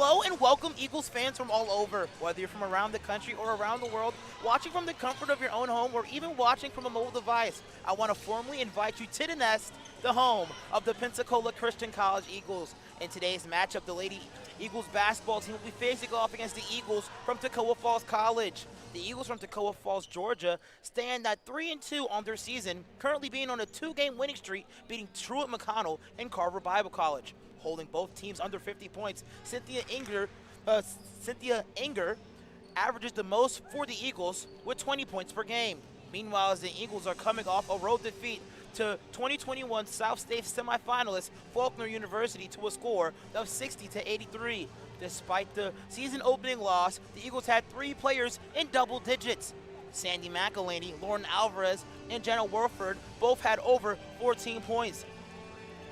Hello and welcome, Eagles fans from all over. Whether you're from around the country or around the world, watching from the comfort of your own home or even watching from a mobile device, I want to formally invite you to the nest, the home of the Pensacola Christian College Eagles. In today's matchup, the Lady Eagles basketball team will be facing off against the Eagles from Toccoa Falls College. The Eagles from Toccoa Falls, Georgia, stand at 3-2 on their season, currently being on a 2-game winning streak, beating Truett McConnell and Carver Bible College. Holding both teams under 50 points, Cynthia Enger averages the most for the Eagles with 20 points per game. Meanwhile, as the Eagles are coming off a road defeat to 2021 South State semifinalist Faulkner University to a score of 60-83. Despite the season-opening loss, the Eagles had 3 players in double digits. Sandy McElhaney, Lauren Alvarez, and Jenna Warford both had over 14 points.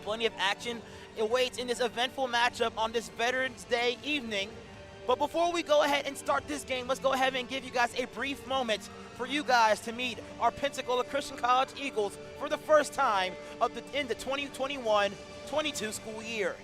Plenty of action awaits in this eventful matchup on this Veterans Day evening. But before we go ahead and start this game, let's go ahead and give you guys a brief moment for you guys to meet our Pensacola Christian College Eagles for the first time in the 2021-22 school year.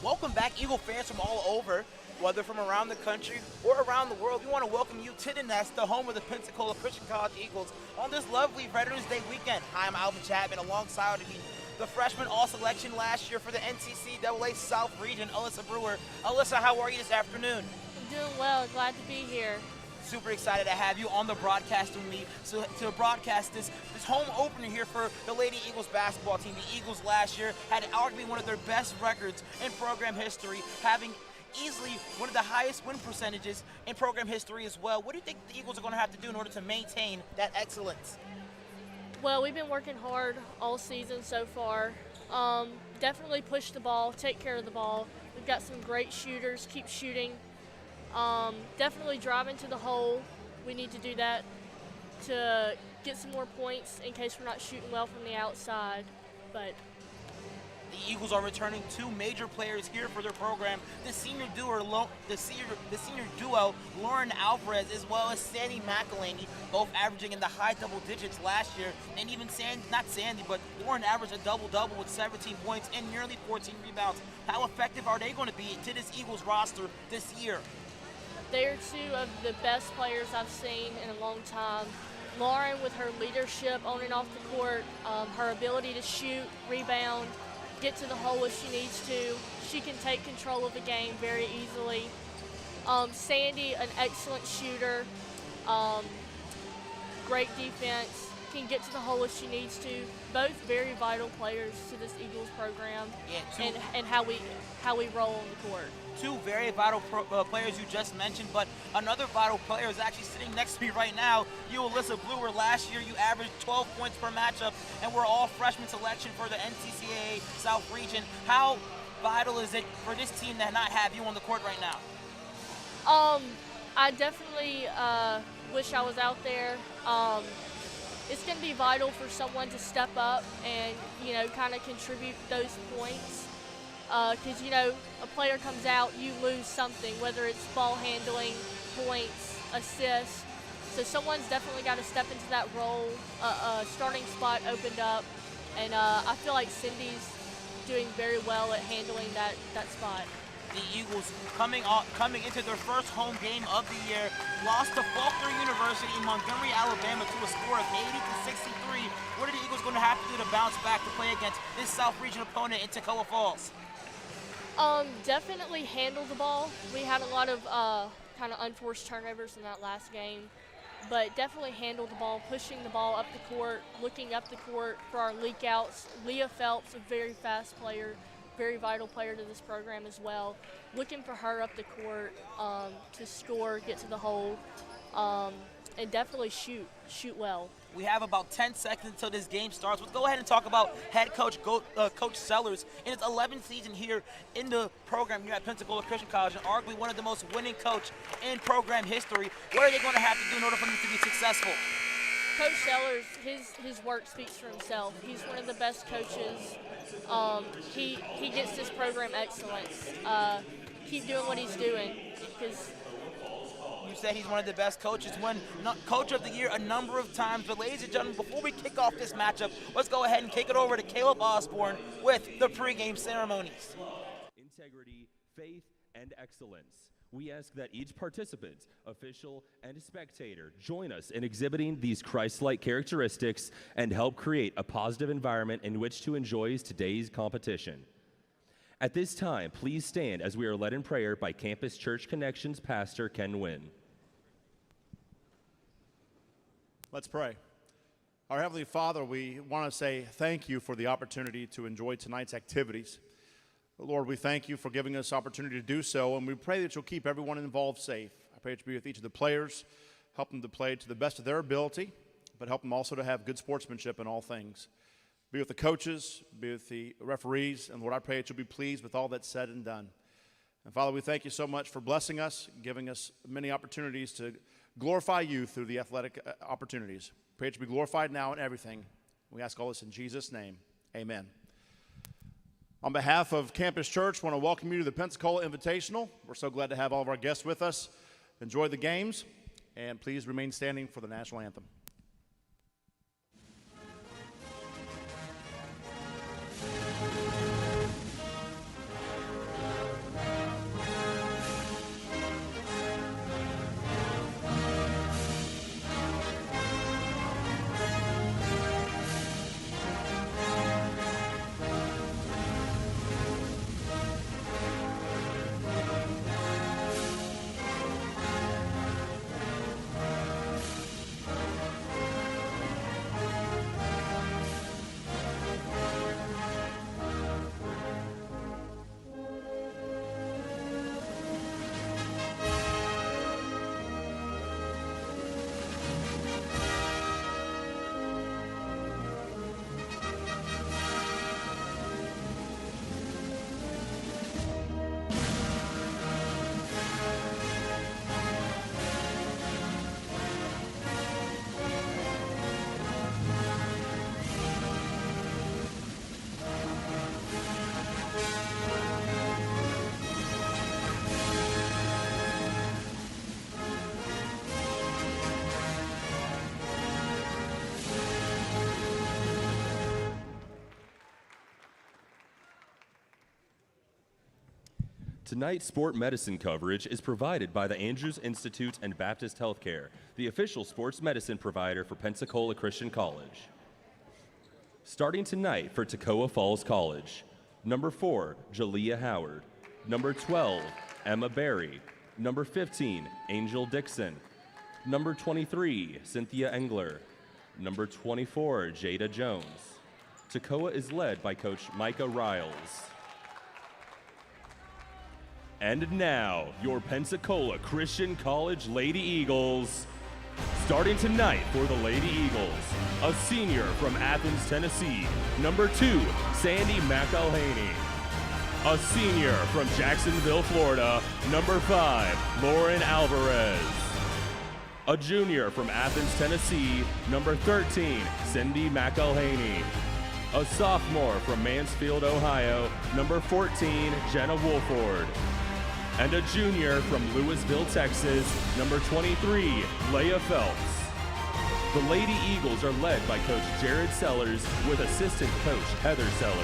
Welcome back, Eagle fans from all over, whether from around the country or around the world. We want to welcome you to the Nest, the home of the Pensacola Christian College Eagles, on this lovely Veterans Day weekend. Hi, I'm Alvin Chapman, alongside me, the freshman all-selection last year for the NCCAA South Region, Alyssa Brewer. Alyssa, how are you this afternoon? I'm doing well. Glad to be here. Super excited to have you on the broadcast with me to broadcast this home opener here for the Lady Eagles basketball team. The Eagles last year had arguably one of their best records in program history, having easily one of the highest win percentages in program history as well. What do you think the Eagles are going to have to do in order to maintain that excellence? Well, we've been working hard all season so far. Definitely push the ball, take care of the ball. We've got some great shooters, keep shooting. Definitely drive into the hole. We need to do that to get some more points in case we're not shooting well from the outside. But the Eagles are returning two major players here for their program: the senior duo Lauren Alvarez, as well as Sandy McElhaney, both averaging in the high double digits last year. And even Lauren averaged a double-double with 17 points and nearly 14 rebounds. How effective are they going to be to this Eagles roster this year? They are two of the best players I've seen in a long time. Lauren, with her leadership on and off the court, her ability to shoot, rebound, get to the hole if she needs to. She can take control of the game very easily. Sandy, an excellent shooter, great defense, can get to the hole if she needs to. Both very vital players to this Eagles program, and how we roll on the court. Two very vital players you just mentioned, but another vital player is actually sitting next to me right now. You, Alyssa Brewer, last year you averaged 12 points per matchup, and we're all freshman selection for the NCCAA South Region. How vital is it for this team to not have you on the court right now? I definitely wish I was out there. It's going to be vital for someone to step up and, kind of contribute those points. Because, a player comes out, you lose something, whether it's ball handling, points, assists. So someone's definitely got to step into that role. Starting spot opened up, and I feel like Cindy's doing very well at handling that spot. The Eagles coming into their first home game of the year, lost to Faulkner University in Montgomery, Alabama to a score of 80-63. What are the Eagles going to have to do to bounce back to play against this South Region opponent in Toccoa Falls? Definitely handle the ball. We had a lot of kind of unforced turnovers in that last game, but definitely handle the ball, pushing the ball up the court, looking up the court for our leak outs. Leah Phelps, a very fast player, very vital player to this program as well. Looking for her up the court to score, get to the hole, and definitely shoot well. We have about 10 seconds until this game starts. Let's go ahead and talk about head coach Coach Sellers in his 11th season here in the program here at Pensacola Christian College, and arguably one of the most winning coach in program history. What are they going to have to do in order for them to be successful? Coach Sellers, his work speaks for himself. He's one of the best coaches. He gets this program excellence. Keep doing what he's doing, because you said he's one of the best coaches, won Coach of the Year a number of times. But ladies and gentlemen, before we kick off this matchup, let's go ahead and kick it over to Caleb Osborne with the pregame ceremonies. Integrity, faith, and excellence. We ask that each participant, official, and spectator join us in exhibiting these Christ-like characteristics and help create a positive environment in which to enjoy today's competition. At this time, please stand as we are led in prayer by Campus Church Connections Pastor Ken Wynn. Let's pray. Our Heavenly Father, we want to say thank you for the opportunity to enjoy tonight's activities. Lord, we thank you for giving us opportunity to do so, and we pray that you'll keep everyone involved safe. I pray that you be with each of the players, help them to play to the best of their ability, but help them also to have good sportsmanship in all things. Be with the coaches, be with the referees, and Lord, I pray that you'll be pleased with all that's said and done. And Father, we thank you so much for blessing us, giving us many opportunities to glorify you through the athletic opportunities. Pray that you be glorified now in everything. We ask all this in Jesus' name. Amen. On behalf of Campus Church, I want to welcome you to the Pensacola Invitational. We're so glad to have all of our guests with us. Enjoy the games, and please remain standing for the national anthem. Tonight's sport medicine coverage is provided by the Andrews Institute and Baptist Healthcare, the official sports medicine provider for Pensacola Christian College. Starting tonight for Toccoa Falls College, number 4, Jalea Howard. Number 12, Emma Berry. Number 15, Angel Dixon. Number 23, Cynthia Engler. Number 24, Jada Jones. Toccoa is led by Coach Micah Riles. And now, your Pensacola Christian College Lady Eagles. Starting tonight for the Lady Eagles, a senior from Athens, Tennessee, number 2, Sandy McElhaney. A senior from Jacksonville, Florida, number 5, Lauren Alvarez. A junior from Athens, Tennessee, number 13, Cindy McElhaney. A sophomore from Mansfield, Ohio, number 14, Jenna Wolford. And a junior from Louisville, Texas, number 23, Leah Phelps. The Lady Eagles are led by Coach Jared Sellers with assistant coach Heather Sellers.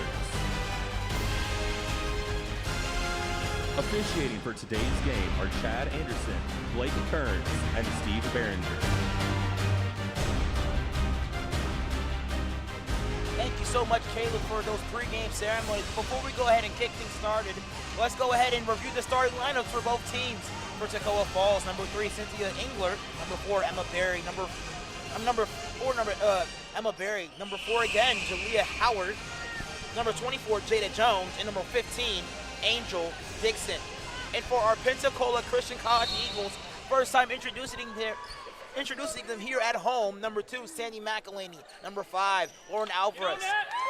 Officiating for today's game are Chad Anderson, Blake Kearns, and Steve Behringer. Thank you so much, Caleb, for those pregame ceremonies. Before we go ahead and kick things started, let's go ahead and review the starting lineups for both teams. For Toccoa Falls, number 3, Cynthia Engler. Number 4, Emma Berry. Number 4, Emma Berry. Number 4 again, Jalea Howard. Number 24, Jada Jones. And number 15, Angel Dixon. And for our Pensacola Christian College Eagles, first time introducing them here at home, number 2, Sandy McElhaney. Number 5, Lauren Alvarez.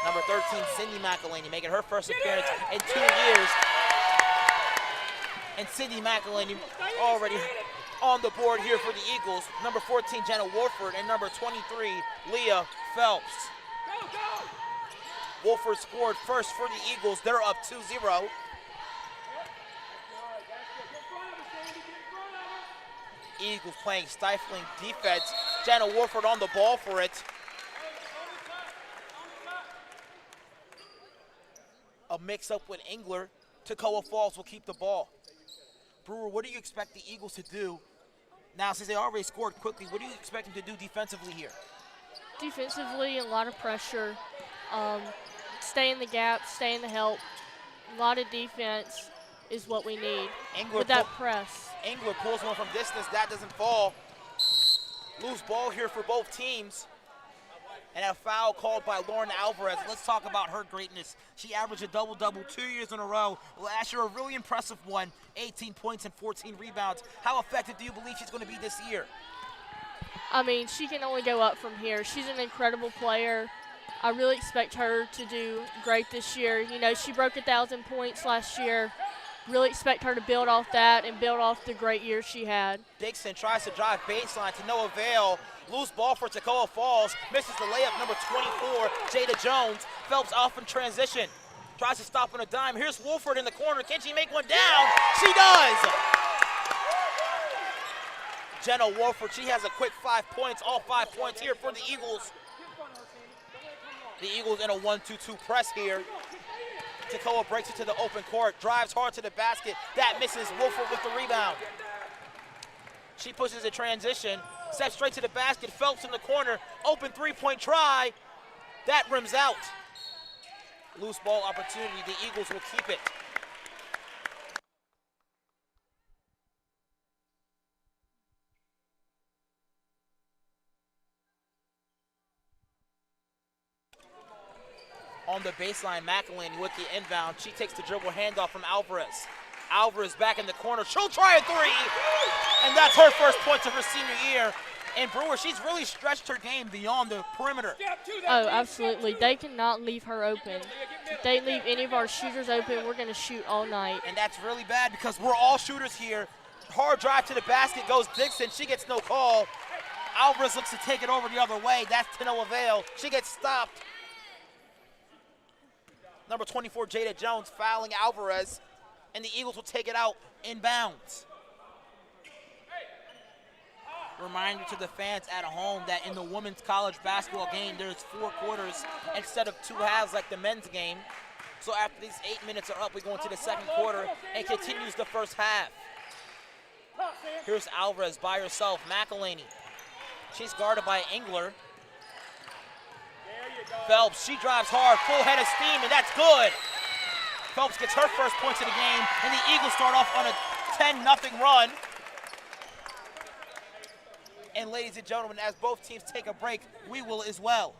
Number 13, Cindy McElhaney, making her first appearance in 2 years. And Cindy McElhaney already on the board here for the Eagles. Number 14, Jenna Wolford, and number 23, Leah Phelps. Wolford scored first for the Eagles. They're up 2-0. Eagles playing stifling defense. Jenna Wolford on the ball for it. A mix-up with Engler. Toccoa Falls will keep the ball. Brewer, what do you expect the Eagles to do? Now, since they already scored quickly, what do you expect them to do defensively here? Defensively, a lot of pressure. Stay in the gap, stay in the help. A lot of defense is what we need with that press. Engler pulls one from distance. That doesn't fall. Loose ball here for both teams. And a foul called by Lauren Alvarez. Let's talk about her greatness. She averaged a double-double 2 years in a row. Last year, a really impressive one, 18 points and 14 rebounds. How effective do you believe she's going to be this year? I mean, she can only go up from here. She's an incredible player. I really expect her to do great this year. You know, she broke 1,000 points last year. Really expect her to build off that and build off the great year she had. Dixon tries to drive baseline to no avail. Loose ball for Toccoa Falls. Misses the layup, number 24, Jada Jones. Phelps off in transition. Tries to stop on a dime. Here's Wolford in the corner. Can she make one down? She does! Jenna Wolford, she has a quick 5 points. All 5 points here for the Eagles. The Eagles in a 1-2-2 press here. Toccoa breaks it to the open court, drives hard to the basket. That misses. Wolford with the rebound. She pushes a transition, steps straight to the basket. Phelps in the corner, open three-point try. That rims out. Loose ball opportunity. The Eagles will keep it. On the baseline, McElhaney with the inbound. She takes the dribble handoff from Alvarez. Alvarez back in the corner. She'll try a three. And that's her first points of her senior year. And Brewer, she's really stretched her game beyond the perimeter. Oh, absolutely. They cannot leave her open. If they leave any of our shooters open, we're going to shoot all night. And that's really bad because we're all shooters here. Hard drive to the basket goes Dixon. She gets no call. Alvarez looks to take it over the other way. That's to no avail. She gets stopped. Number 24, Jada Jones, fouling Alvarez, and the Eagles will take it out inbounds. Reminder to the fans at home that in the women's college basketball game, there's 4 quarters instead of 2 halves like the men's game. So after these 8 minutes are up, we go into the second quarter and continues the first half. Here's Alvarez by herself. McElhaney. She's guarded by Engler. Phelps, she drives hard, full head of steam, and that's good. Phelps gets her first points of the game, and the Eagles start off on a 10-0 run. And ladies and gentlemen, as both teams take a break, we will as well.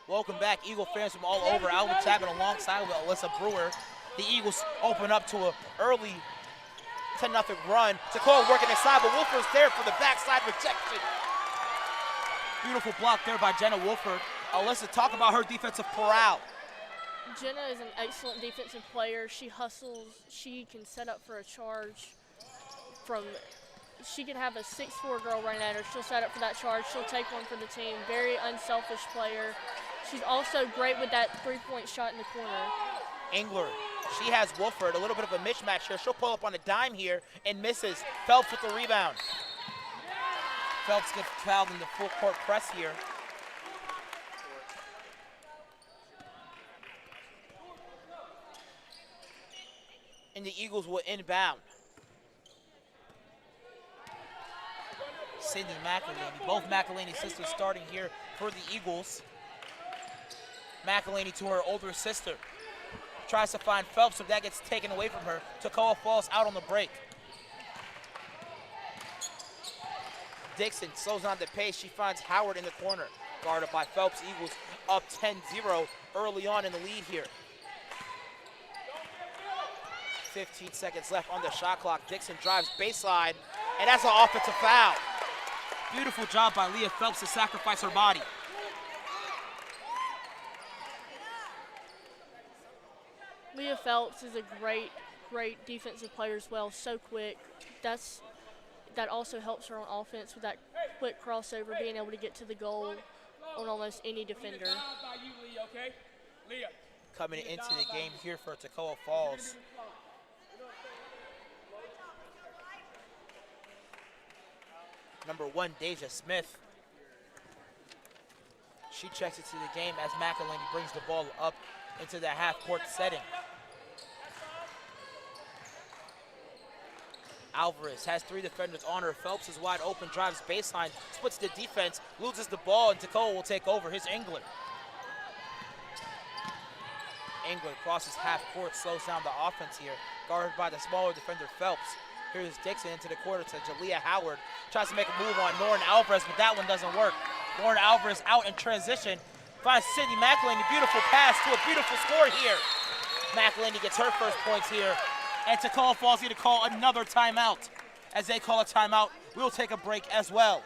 Welcome back, Eagle fans from all over. Alvin Chapman alongside with Alyssa Brewer. The Eagles open up to an early 10-0 run. Toccoa working inside, but Wolford's there for the backside rejection. Beautiful block there by Jenna Wolford. Alyssa, talk about her defensive corral. Jenna is an excellent defensive player. She hustles. She can set up for a charge she can have a 6'4" girl running at her. She'll set up for that charge. She'll take one for the team. Very unselfish player. She's also great with that three-point shot in the corner. Engler, she has Wolford, a little bit of a mismatch here. She'll pull up on a dime here and misses. Phelps with the rebound. Phelps gets fouled in the full court press here. And the Eagles will inbound. Sydney McElhaney, both McElhaney sisters starting here for the Eagles. McElhaney to her older sister. Tries to find Phelps, but that gets taken away from her. Toccoa falls out on the break. Dixon slows down the pace. She finds Howard in the corner. Guarded by Phelps. Eagles up 10-0 early on in the lead here. 15 seconds left on the shot clock. Dixon drives baseline, and that's an offensive foul. Beautiful job by Leah Phelps to sacrifice her body. Leah Phelps is a great defensive player as well. So quick. That also helps her on offense with that quick crossover, being able to get to the goal on almost any defender. Coming into the game here for Toccoa Falls. Number 1, Deja Smith. She checks into the game as McElhaney brings the ball up into the half-court setting. Alvarez has 3 defenders on her. Phelps is wide open, drives baseline, splits the defense, loses the ball, and Toccoa will take over. Here's Engler. Engler crosses half-court, slows down the offense here, guarded by the smaller defender Phelps. Here's Dixon into the quarter to Jalea Howard. Tries to make a move on Lauren Alvarez, but that one doesn't work. Lauren Alvarez out in transition. Finds Sydney McElhaney. Beautiful pass to a beautiful score here. McElhaney gets her first points here. And Toccoa Falls here to call another timeout. As they call a timeout, we'll take a break as well.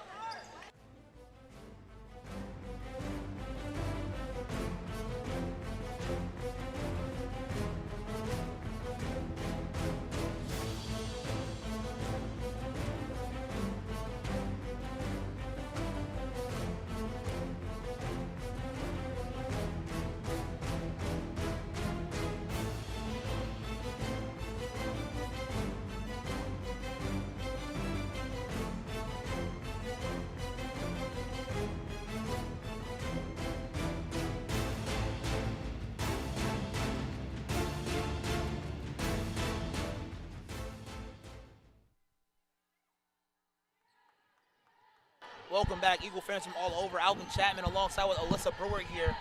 Welcome back, Eagle fans from all over. Alvin Chapman alongside with Alyssa Brewer here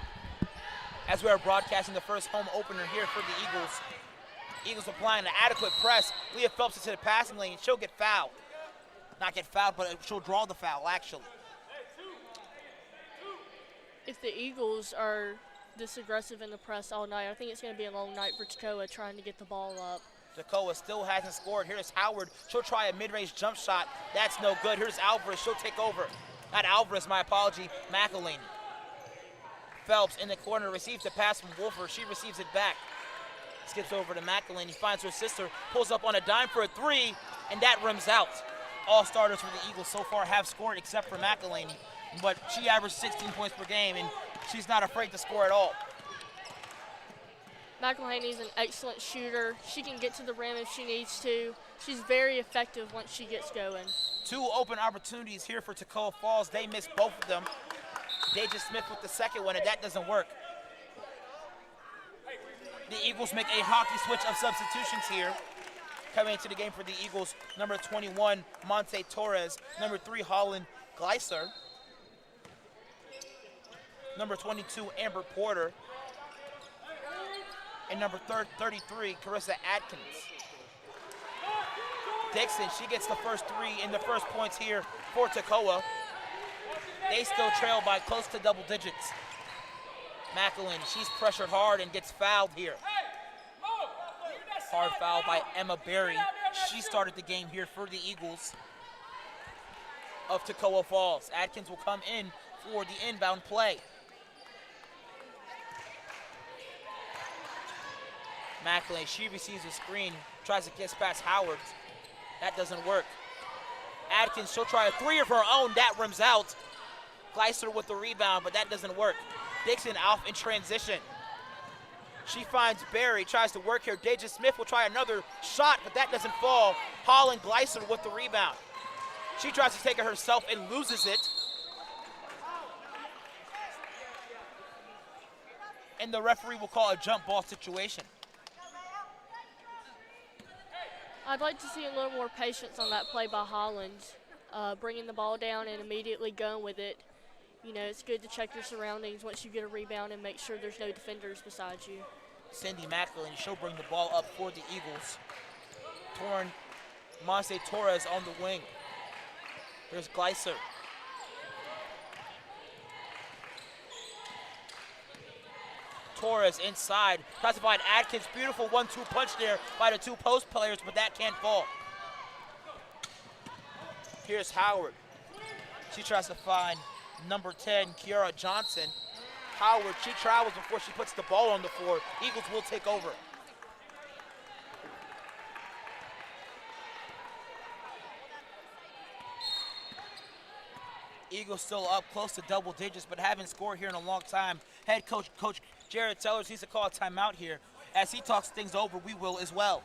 as we are broadcasting the first home opener here for the Eagles. Eagles applying an adequate press. Leah Phelps into the passing lane. She'll get fouled. Not get fouled, but she'll draw the foul, actually. If the Eagles are this aggressive in the press all night. I think it's going to be a long night for Toccoa trying to get the ball up. Toccoa still hasn't scored. Here's Howard. She'll try a mid-range jump shot. That's no good. Here's Alvarez. She'll take over. Not Alvarez, my apology. McElhaney. Phelps in the corner receives the pass from Wolfer. She receives it back. Skips over to McElhaney. Finds her sister. Pulls up on a dime for a three, and that rims out. All starters for the Eagles so far have scored except for McElhaney, but she averaged 16 points per game, and she's not afraid to score at all. McElhaney's an excellent shooter. She can get to the rim if she needs to. She's very effective once she gets going. 2 open opportunities here for Toccoa Falls. They missed both of them. Deja Smith with the second one, and that doesn't work. The Eagles make a hockey switch of substitutions here. Coming into the game for the Eagles, number 21, Monte Torres. Number 3, Holland Gleiser. Number 22, Amber Porter. And number 33, Carissa Atkins. Dixon, she gets the first 3 in the first points here for Toccoa. They still trail by close to double digits. McElhaney, she's pressured hard and gets fouled here. Hard foul by Emma Berry. She started the game here for the Eagles of Toccoa Falls. Atkins will come in for the inbound play. McElhaney, she receives a screen, tries to get past Howard. That doesn't work. Atkins, she'll try a 3 of her own. That rims out. Gleiser with the rebound, but that doesn't work. Dixon off in transition. She finds Berry, tries to work here. Deja Smith will try another shot, but that doesn't fall. Holland Gleiser with the rebound. She tries to take it herself and loses it. And the referee will call a jump ball situation. I'd like to see a little more patience on that play by Holland, bringing the ball down and immediately going with it. You know, it's good to check your surroundings once you get a rebound and make sure there's no defenders beside you. Cindy McElhaney, she'll bring the ball up for the Eagles. Monse Torres on the wing. There's Gleiser. Torres inside, tries to find Atkins. Beautiful 1-2 punch there by the 2 post players, but that can't fall. Here's Howard. She tries to find number 10, Kiara Johnson. Howard, she travels before she puts the ball on the floor. Eagles will take over. Eagles still up close to double digits, but haven't scored here in a long time. Head coach, Coach Jared Tellers, needs to call a timeout here. As he talks things over, we will as well.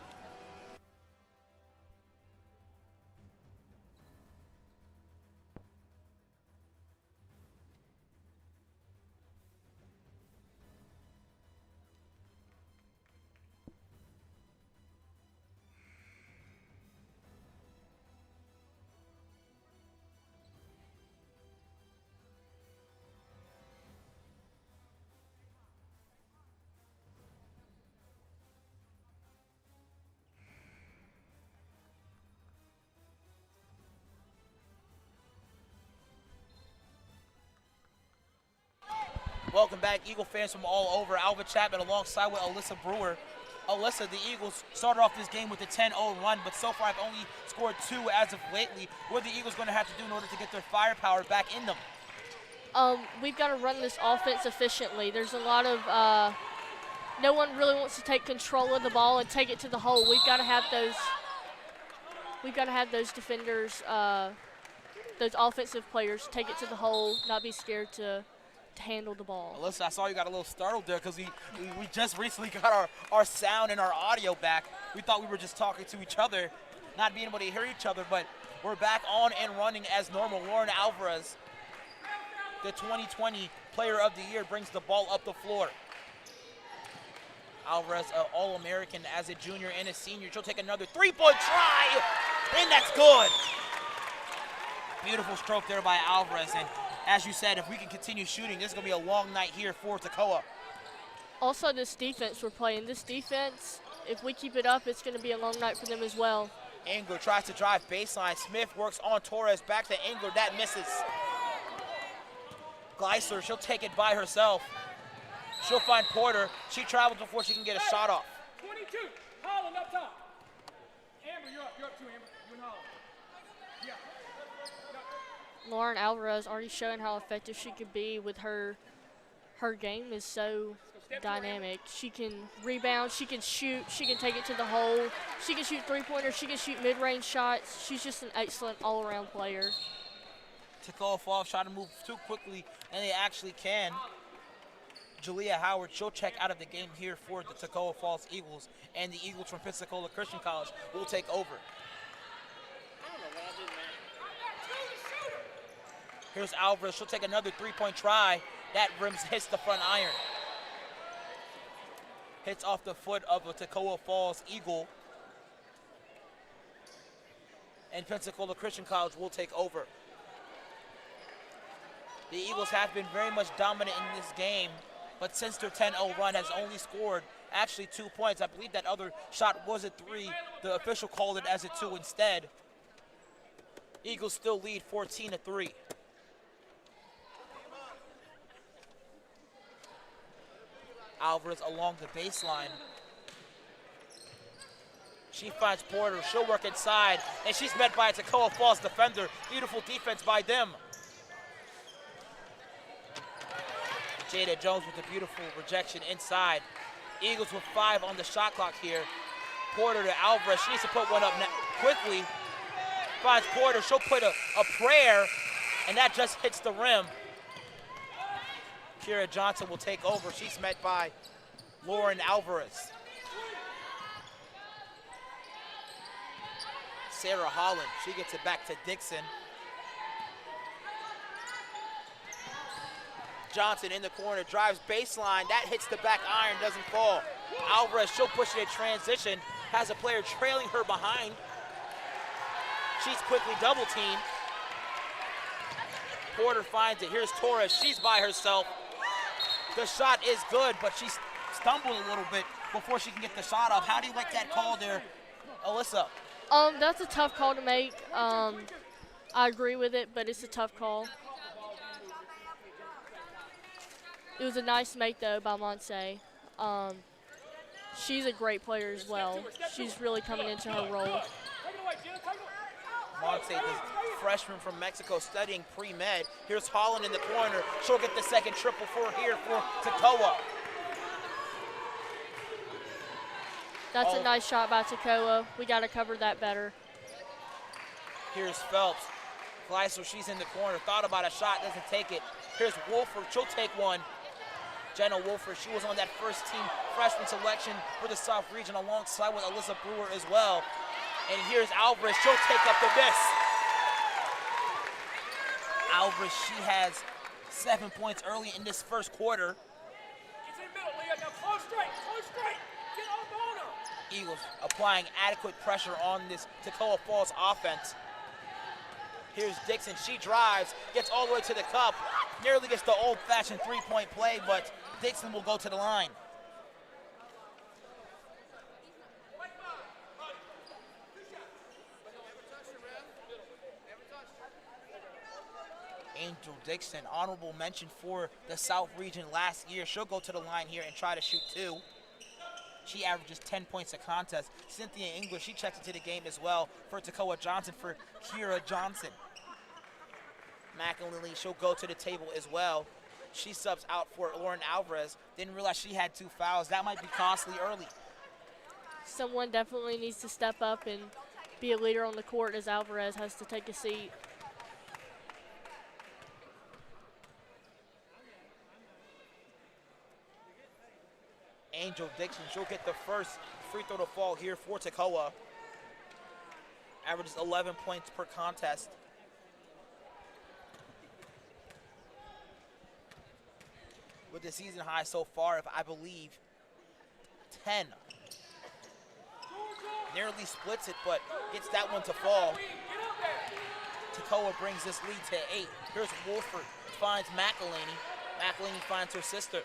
Welcome back, Eagle fans from all over. Alva Chapman alongside with Alyssa Brewer. Alyssa, the Eagles started off this game with a 10-0 run, but so far have only scored 2 as of lately. What are the Eagles going to have to do in order to get their firepower back in them? We've got to run this offense efficiently. There's a lot of no one really wants to take control of the ball and take it to the hole. We've got to have those. We've got to have those defenders, those offensive players, take it to the hole, not be scared to handle the ball. Alyssa, I saw you got a little startled there because we just recently got our sound and our audio back. We thought we were just talking to each other, not being able to hear each other, but we're back on and running as normal. Lauren Alvarez, the 2020 Player of the Year, brings the ball up the floor. Alvarez, an All-American as a junior and a senior. She'll take another 3-point try, and that's good. Beautiful stroke there by Alvarez, and as you said, if we can continue shooting, this is going to be a long night here for Toccoa. Also, this defense we're playing, this defense, if we keep it up, it's going to be a long night for them as well. Engler tries to drive baseline. Smith works on Torres, back to Engler. That misses. Gleiser, she'll take it by herself. She'll find Porter. She travels before she can get a shot off. 22, Holland up top. Amber, you're up too, Amber. You and Holland. Yeah. Lauren Alvarez already showing how effective she could be with her game is so dynamic. She can rebound, she can shoot, she can take it to the hole, she can shoot three-pointers, she can shoot mid-range shots. She's just an excellent all-around player. Toccoa Falls trying to move too quickly, and they actually can. Jalea Howard, she'll check out of the game here for the Toccoa Falls Eagles, and the Eagles from Pensacola Christian College will take over. Here's Alvarez, she'll take another three-point try. That hits the front iron. Hits off the foot of a Toccoa Falls Eagle. And Pensacola Christian College will take over. The Eagles have been very much dominant in this game, but since their 10-0 run has only scored actually 2 points. I believe that other shot was a 3. The official called it as a 2 instead. Eagles still lead 14-3. Alvarez along the baseline. She finds Porter. She'll work inside, and she's met by a Toccoa Falls defender. Beautiful defense by them. Jada Jones with a beautiful rejection inside. Eagles with 5 on the shot clock here. Porter to Alvarez. She needs to put one up quickly. Finds Porter. She'll put a prayer, and that just hits the rim. Kira Johnson will take over. She's met by Lauren Alvarez. Sarah Holland, she gets it back to Dixon. Johnson in the corner, drives baseline. That hits the back iron, doesn't fall. Alvarez, she'll push it in transition. Has a player trailing her behind. She's quickly double teamed. Porter finds it. Here's Torres. She's by herself. The shot is good, but she stumbled a little bit before she can get the shot off. How do you like that call there, Alyssa? That's a tough call to make. I agree with it, but it's a tough call. It was a nice make, though, by Monse. She's a great player as well. She's really coming into her role. Monse, the freshman from Mexico studying pre-med. Here's Holland in the corner. She'll get the second triple for Toccoa. That's a nice shot by Toccoa. We got to cover that better. Here's Phelps. Gleiser, she's in the corner. Thought about a shot, doesn't take it. Here's Wolford. She'll take one. Jenna Wolford, she was on that first team freshman selection for the South Region alongside with Alyssa Brewer as well. And here's Alvarez. She'll take up the miss. Alvarez, she has 7 points early in this first quarter. Get in the middle, Leah. Now close straight. Get up on her. Eagles applying adequate pressure on this Toccoa Falls offense. Here's Dixon. She drives, gets all the way to the cup, nearly gets the old-fashioned three-point play, but Dixon will go to the line. Angel Dixon, honorable mention for the South Region last year. She'll go to the line here and try to shoot 2. She averages 10 points a contest. Cynthia English, she checks into the game as well for Toccoa Johnson for Kira Johnson. McElhinney, she'll go to the table as well. She subs out for Lauren Alvarez. Didn't realize she had 2 fouls. That might be costly early. Someone definitely needs to step up and be a leader on the court as Alvarez has to take a seat. Angel Dixon, she'll get the first free throw to fall here for Toccoa. Averages 11 points per contest. With the season high so far of, I believe, 10. Nearly splits it, but gets that one to fall. Toccoa brings this lead to 8. Here's Wolford, finds McElhinney. McElhinney finds her sister.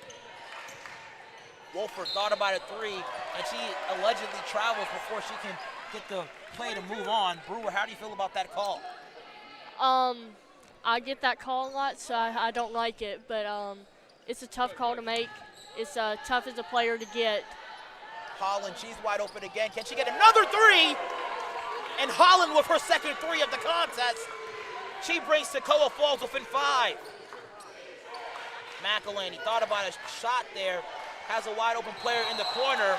Wolford thought about a 3, and she allegedly travels before she can get the play to move on. Brewer, how do you feel about that call? I get that call a lot, so I don't like it, but it's a tough call to make. It's tough as a player to get. Holland, she's wide open again. Can she get another three? And Holland with her second three of the contest. She brings Toccoa Falls within 5. McElhaney thought about a shot there. Has a wide open player in the corner.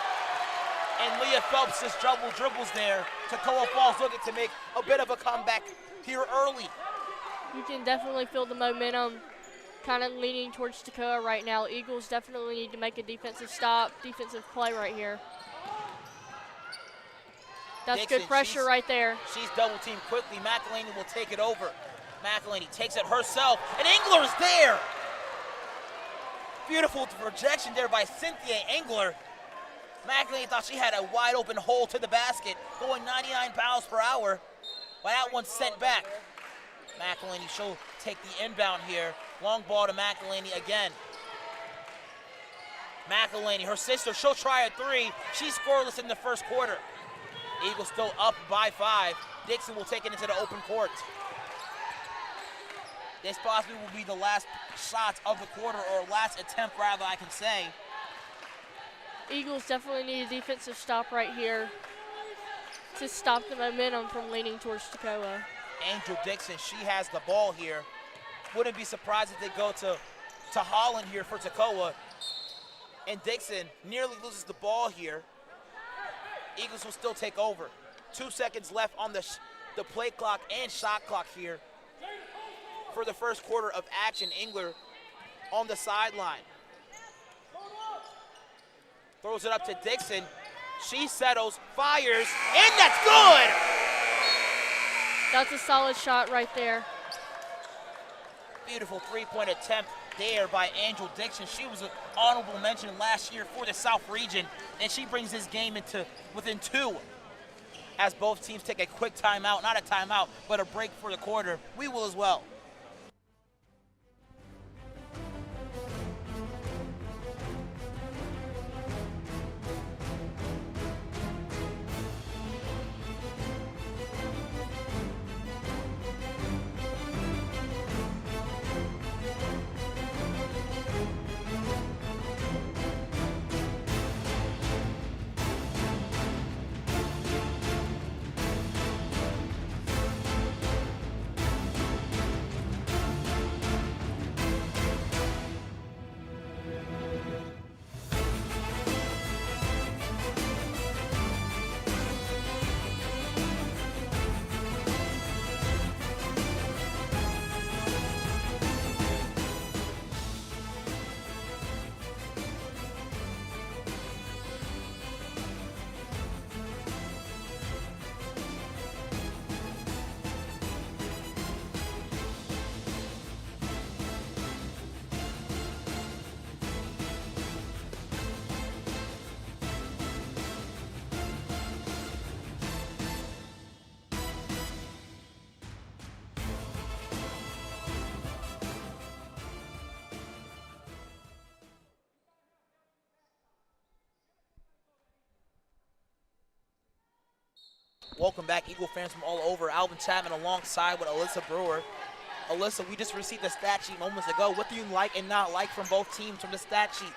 And Leah Phelps just dribbles there. Toccoa Falls looking to make a bit of a comeback here early. You can definitely feel the momentum kind of leaning towards Toccoa right now. Eagles definitely need to make a defensive stop, defensive play right here. That's Dixon, good pressure right there. She's double teamed quickly. McElhaney will take it over. McElhaney takes it herself, and Engler's there. Beautiful projection there by Cynthia Engler. McElhaney thought she had a wide open hole to the basket, going 99 miles per hour, but that one's sent back. McElhaney, she'll take the inbound here. Long ball to McElhaney again. McElhaney, her sister, she'll try a three. She's scoreless in the first quarter. Eagles still up by 5. Dixon will take it into the open court. This possibly will be the last shot of the quarter, or last attempt rather, I can say. Eagles definitely need a defensive stop right here to stop the momentum from leaning towards Toccoa. Angel Dixon, she has the ball here. Wouldn't be surprised if they go to Holland here for Toccoa. And Dixon nearly loses the ball here. Eagles will still take over. 2 seconds left on the play clock and shot clock here for the first quarter of action. Engler on the sideline. Throws it up to Dixon. She settles, fires, and that's good! That's a solid shot right there. Beautiful three-point attempt there by Angel Dixon. She was an honorable mention last year for the South region, and she brings this game into within 2. As both teams take a quick timeout, not a timeout, but a break for the quarter. We will as well. Welcome back, Eagle fans from all over. Alvin Chapman alongside with Alyssa Brewer. Alyssa, we just received the stat sheet moments ago. What do you like and not like from both teams from the stat sheet?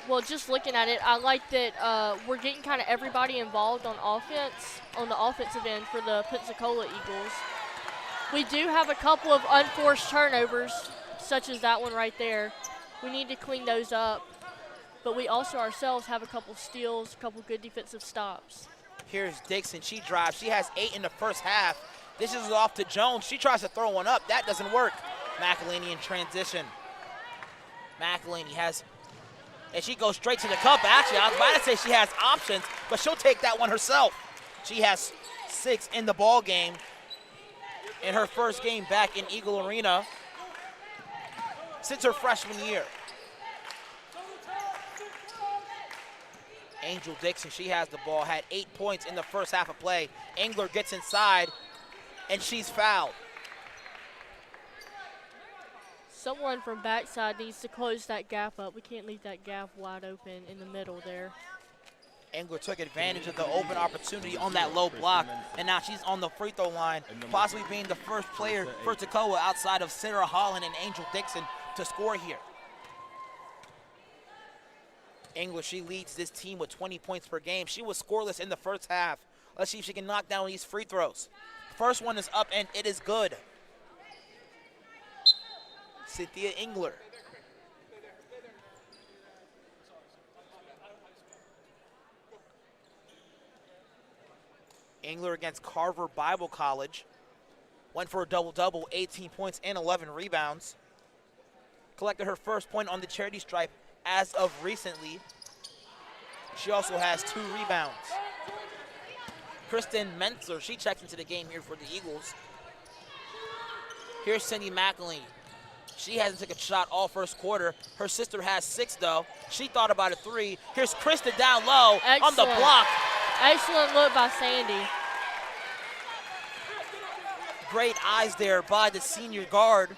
Well, just looking at it, I like that we're getting kind of everybody involved on offense, on the offensive end for the Pensacola Eagles. We do have a couple of unforced turnovers, such as that one right there. We need to clean those up. But we also ourselves have a couple steals, a couple good defensive stops. Here's Dixon. She drives. She has 8 in the first half. This is off to Jones. She tries to throw one up. That doesn't work. McElhaney in transition. McElhaney has, and she goes straight to the cup. Actually, I was about to say she has options, but she'll take that one herself. She has 6 in the ball game in her first game back in Eagle Arena since her freshman year. Angel Dixon, she has the ball, had 8 points in the first half of play. Engler gets inside, and she's fouled. Someone from backside needs to close that gap up. We can't leave that gap wide open in the middle there. Engler took advantage of the open opportunity on that low block, and now she's on the free throw line, possibly being the first player for Toccoa outside of Sarah Holland and Angel Dixon to score here. Engler, she leads this team with 20 points per game. She was scoreless in the first half. Let's see if she can knock down these free throws. First one is up, and it is good. Cynthia Engler. Engler against Carver Bible College. Went for a double-double, 18 points and 11 rebounds. Collected her first point on the charity stripe as of recently. She also has 2 rebounds. Kristen Mentzer, she checks into the game here for the Eagles. Here's Cindy McElhaney. She hasn't taken a shot all first quarter. Her sister has 6, though. She thought about a 3. Here's Kristen down low on the block. Excellent look by Sandy. Great eyes there by the senior guard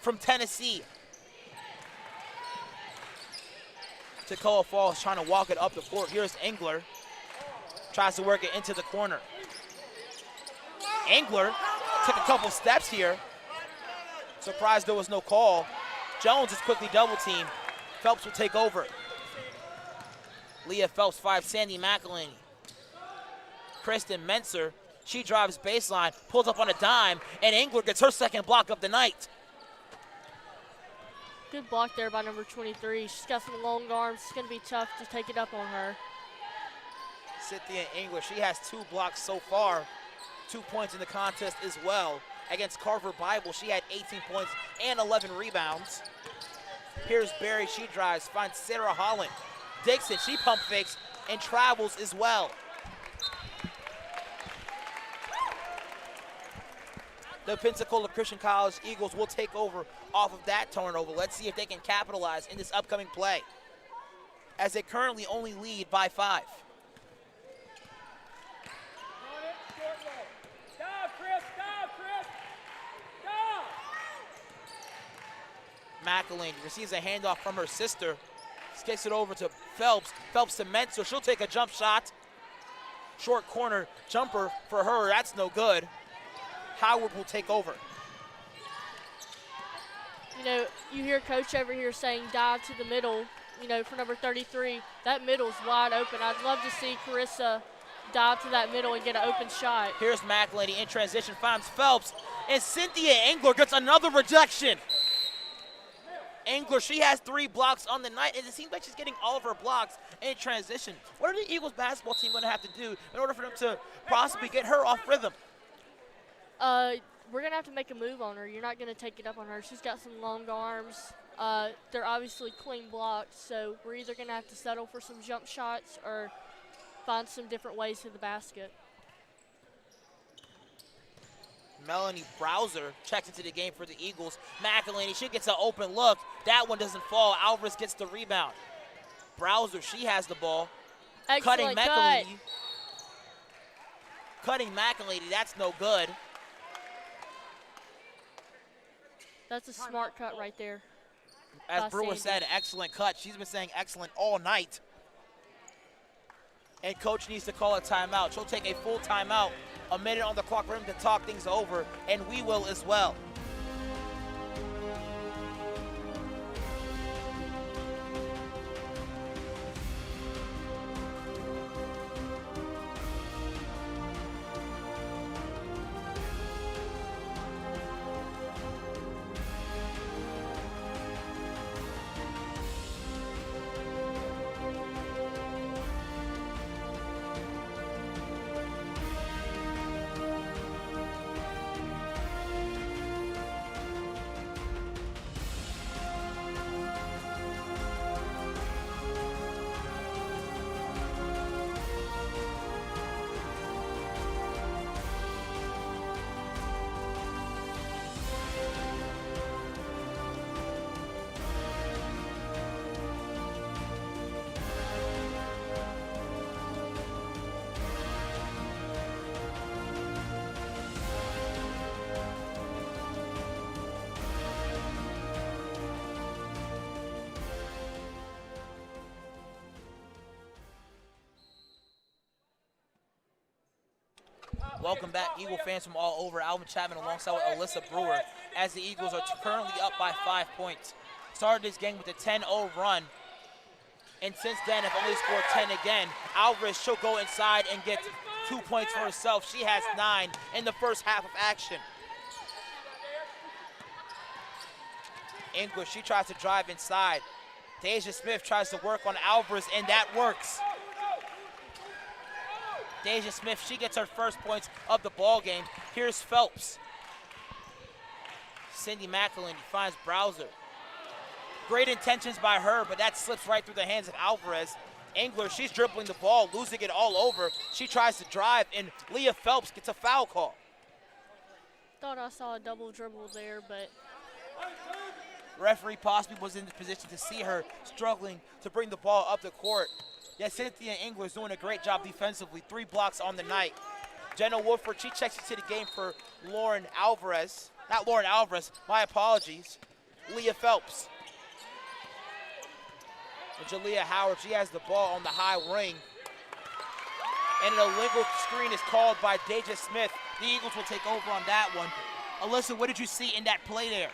from Tennessee. Toccoa Falls trying to walk it up the court. Here's Engler. Tries to work it into the corner. Engler took a couple steps here. Surprised there was no call. Jones is quickly double teamed. Phelps will take over. Leah Phelps 5, Sandy McElhaney. Kristen Mentzer, she drives baseline, pulls up on a dime, and Engler gets her second block of the night. Good block there by number 23. She's got some long arms. It's going to be tough to take it up on her. Cynthia Engler, she has 2 blocks so far, 2 points in the contest as well. Against Carver Bible, she had 18 points and 11 rebounds. Here's Barry, she drives, finds Sarah Holland. Dixon, she pump fakes and travels as well. The Pensacola Christian College Eagles will take over off of that turnover. Let's see if they can capitalize in this upcoming play, as they currently only lead by 5. McElhaney receives a handoff from her sister. Kicks it over to Phelps. Phelps to Mentzer. She'll take a jump shot. Short corner jumper for her. That's no good. Howard will take over. You know, you hear Coach over here saying dive to the middle, you know, for number 33. That middle's wide open. I'd love to see Carissa dive to that middle and get an open shot. Here's McElhaney in transition, finds Phelps, and Cynthia Engler gets another rejection. Engler, she has 3 blocks on the night, and it seems like she's getting all of her blocks in transition. What are the Eagles basketball team going to have to do in order for them to possibly get her off rhythm? We're going to have to make a move on her. You're not going to take it up on her. She's got some long arms. They're obviously clean blocks, so we're either going to have to settle for some jump shots or find some different ways to the basket. Melanie Browser checks into the game for the Eagles. McElhaney, she gets an open look. That one doesn't fall. Alvarez gets the rebound. Browser, she has the ball. Excellent Cutting McElhaney, that's no good. That's a smart cut right there. As Brewer said, excellent cut. She's been saying excellent all night. And coach needs to call a timeout. She'll take a full timeout. A minute on the clock for him to talk things over, and we will as well. Welcome back, Eagle fans from all over. Alvin Chapman alongside with Alyssa Brewer as the Eagles are currently up by 5 points. Started this game with a 10-0 run, and since then have only scored 10 again. Alvarez, she'll go inside and get 2 points for herself. She has 9 in the first half of action. English, she tries to drive inside. Deja Smith tries to work on Alvarez, and that works. Deja Smith, she gets her first points of the ball game. Here's Phelps. Cindy McElhaney finds Browser. Great intentions by her, but that slips right through the hands of Alvarez. Engler, she's dribbling the ball, losing it all over. She tries to drive, and Leah Phelps gets a foul call. Thought I saw a double dribble there, but Referee possibly was in the position to see her struggling to bring the ball up the court. Yet Cynthia Engler is doing a great job defensively. 3 blocks on the night. Jenna Woodford, she checks into the game for Lauren Alvarez. Not Lauren Alvarez, my apologies. Leah Phelps. And Jalea Howard, she has the ball on the high wing. And an illegal screen is called by Deja Smith. The Eagles will take over on that one. Alyssa, what did you see in that play there?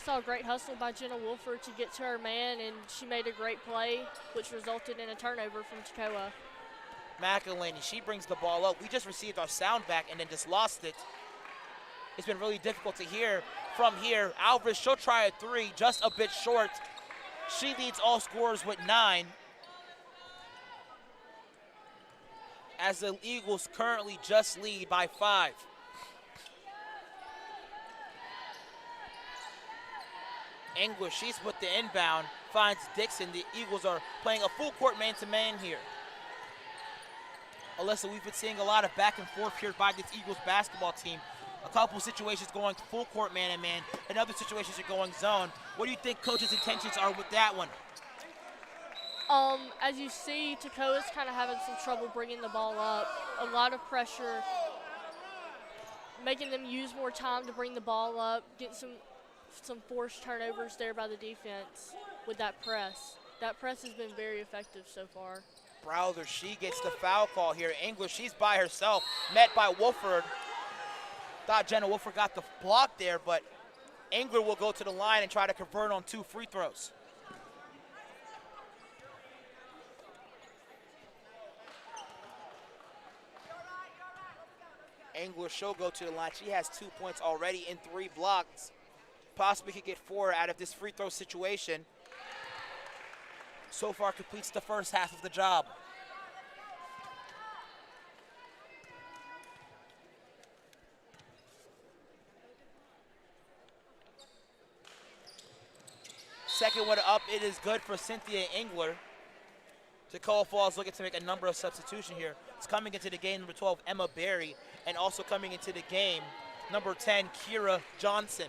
saw a great hustle by Jenna Wolford to get to her man, and she made a great play, which resulted in a turnover from Toccoa. McElhaney, she brings the ball up. We just received our sound back and then just lost it. It's been really difficult to hear from here. Alvarez, she'll try a 3, just a bit short. She leads all scorers with 9. As the Eagles currently just lead by 5. Engler, she's with the inbound, finds Dixon. The Eagles are playing a full court man-to-man here. Alyssa, we've been seeing a lot of back and forth here by this Eagles basketball team. A couple situations going full court man-to-man, and other situations are going zone. What do you think coach's intentions are with that one? As you see, Toccoa's kind of having some trouble bringing the ball up. A lot of pressure, making them use more time to bring the ball up, get some forced turnovers there by the defense with that press. That press has been very effective so far. Browder, she gets the foul call here. English, she's by herself, met by Wolford. Thought Jenna Wolford got the block there, but Engler will go to the line and try to convert on 2 free throws. Engler, she'll go to the line. She has 2 points already in 3 blocks. Possibly could get 4 out of this free throw situation. So far completes the first half of the job. Second one up, it is good for Cynthia Engler. Toccoa Falls looking to make a number of substitutions here. It's coming into the game, number 12, Emma Berry, and also coming into the game, number 10, Kira Johnson.